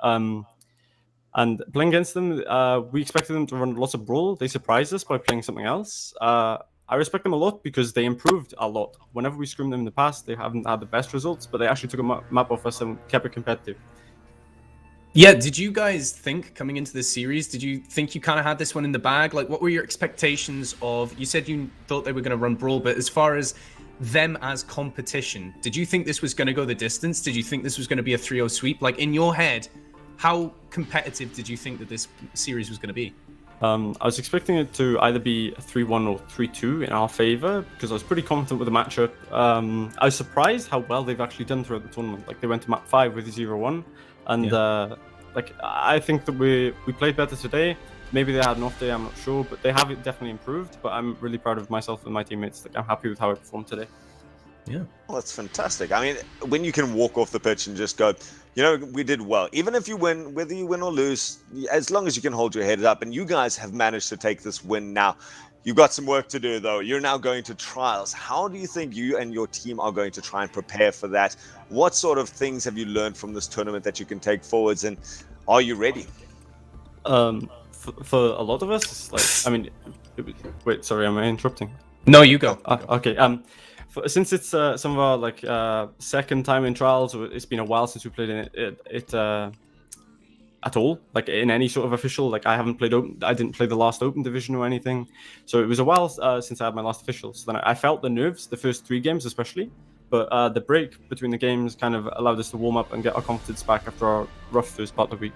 [SPEAKER 3] And playing against them, we expected them to run lots of Brawl. They surprised us by playing something else. I respect them a lot because they improved a lot. Whenever we scrimmed them in the past, they haven't had the best results, but they actually took a map off us and kept it competitive.
[SPEAKER 1] Yeah, did you guys think coming into this series, did you think you kind of had this one in the bag? Like, what were your expectations of, you said you thought they were going to run Brawl, but as far as them as competition, did you think this was going to go the distance? Did you think this was going to be a 3-0 sweep? Like, in your head, how competitive did you think that this series was going to be?
[SPEAKER 3] I was expecting it to either be a 3-1 or 3-2 in our favor because I was pretty confident with the matchup. I was surprised how well they've actually done throughout the tournament. Like, they went to map 5 with 0-1. And I think that we played better today. Maybe they had an off day, I'm not sure, but they have definitely improved. But I'm really proud of myself and my teammates. Like, I'm happy with how I performed today.
[SPEAKER 1] Yeah.
[SPEAKER 2] Well, that's fantastic. I mean, when you can walk off the pitch and just go, we did well. Even if you win, whether you win or lose, as long as you can hold your head up, and you guys have managed to take this win now. You've got some work to do, though. You're now going to Trials. How do you think you and your team are going to try and prepare for that? What sort of things have you learned from this tournament that you can take forwards, and are you ready?
[SPEAKER 3] For a lot of us, it's like, I mean, wait, sorry, am I interrupting?
[SPEAKER 1] No, you go.
[SPEAKER 3] Okay. Since it's some of our second time in Trials, it's been a while since we played in it at all, like in any sort of official. Like, I haven't played open. I didn't play the last open division or anything, so it was a while since I had my last official. So then I felt the nerves the first 3 games especially, but the break between the games kind of allowed us to warm up and get our confidence back after our rough first part of the week.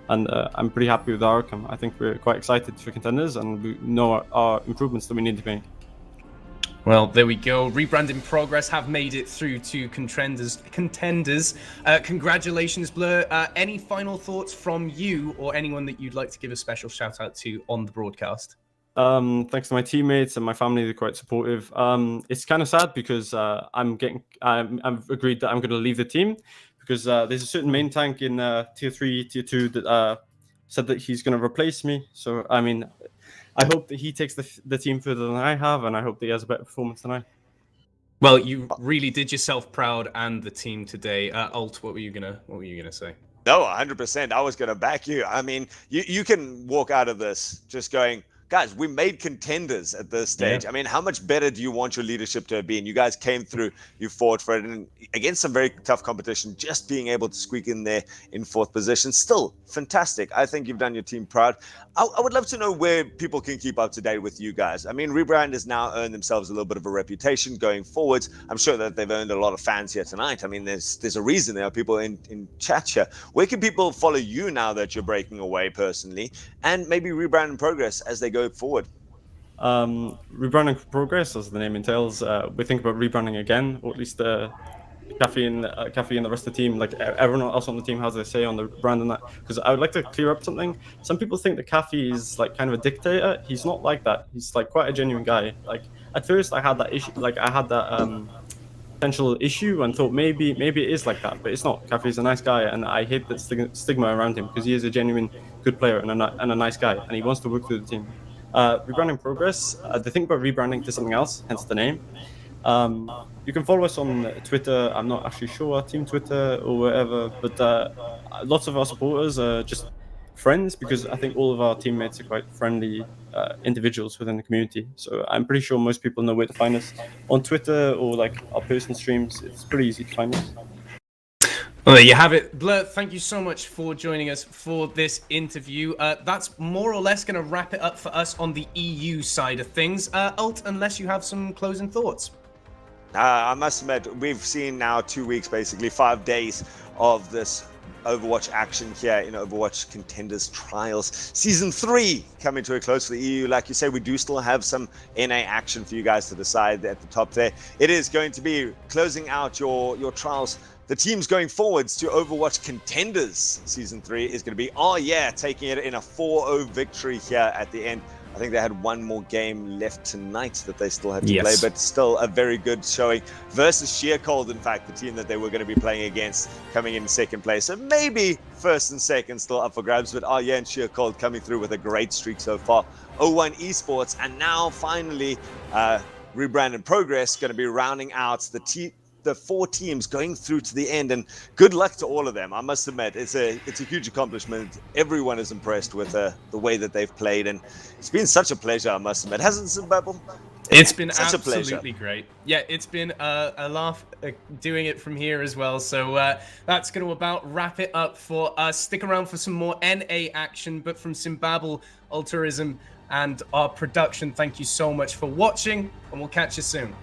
[SPEAKER 3] And I'm pretty happy with our outcome. I think we're quite excited for Contenders, and we know our improvements that we need to make.
[SPEAKER 1] Well, there we go. Rebrand in progress have made it through to Contenders. Congratulations, Blur. Any final thoughts from you or anyone that you'd like to give a special shout out to on the broadcast?
[SPEAKER 3] Thanks to my teammates and my family, they're quite supportive. It's kind of sad because I've agreed that I'm going to leave the team because there's a certain main tank in tier 3, tier 2 that said that he's going to replace me. So, I mean, I hope that he takes the team further than I have, and I hope that he has a better performance than I.
[SPEAKER 1] Well, you really did yourself proud and the team today. Alt, what were you gonna say?
[SPEAKER 2] No, 100%. I was gonna back you. I mean, you can walk out of this just going, guys, we made Contenders at this stage. Yeah. I mean, how much better do you want your leadership to have been? You guys came through, you fought for it, and against some very tough competition, just being able to squeak in there in 4th position, still fantastic. I think you've done your team proud. I would love to know where people can keep up to date with you guys. I mean, Rebrand has now earned themselves a little bit of a reputation going forwards. I'm sure that they've earned a lot of fans here tonight. I mean, there's a reason there are people in chat here. Where can people follow you now that you're breaking away personally, and maybe Rebrand in progress as they go forward?
[SPEAKER 3] Rebranding progress, as the name entails, we think about rebranding again, or at least Caffey and the rest of the team, like everyone else on the team has their say on the brand and that. Because I would like to clear up something. Some people think that Caffey is like kind of a dictator. He's not like that. He's like quite a genuine guy. Like at first I had that issue, like I had that potential issue and thought maybe it is like that, but it's not. Caffey's a nice guy, and I hate that stigma around him because he is a genuine good player and a nice guy, and he wants to work through the team. Rebranding progress. The thing about rebranding to something else, hence the name. You can follow us on Twitter. I'm not actually sure, Team Twitter or whatever, but lots of our supporters are just friends because I think all of our teammates are quite friendly individuals within the community. So I'm pretty sure most people know where to find us on Twitter or like our personal streams. It's pretty easy to find us.
[SPEAKER 1] Well, there you have it. Blur, thank you so much for joining us for this interview. That's more or less going to wrap it up for us on the EU side of things. Alt, unless you have some closing thoughts.
[SPEAKER 2] I must admit, we've seen now 2 weeks, basically 5 days of this Overwatch action here in Overwatch Contenders Trials. Season 3 coming to a close for the EU. Like you say, we do still have some NA action for you guys to decide at the top there. It is going to be closing out your trials. The teams going forwards to Overwatch Contenders Season 3 is going to be, oh yeah, taking it in a 4-0 victory here at the end. I think they had one more game left tonight that they still had to play, but still a very good showing versus Sheer Cold, in fact, the team that they were going to be playing against, coming in second place. So maybe first and second still up for grabs, but yeah, and Sheer Cold coming through with a great streak so far. 0-1 Esports, and now finally, Rebrand and Progress going to be rounding out the 4 teams going through to the end, and good luck to all of them. I must admit, it's a huge accomplishment. Everyone is impressed with the way that they've played, and it's been such a pleasure, I must admit. Hasn't it, Zimbabwe?
[SPEAKER 1] It's been such absolutely great. Yeah, it's been a laugh doing it from here as well. So that's going to about wrap it up for us. Stick around for some more NA action, but from Zimbabwe, Altruism, and our production, thank you so much for watching, and we'll catch you soon.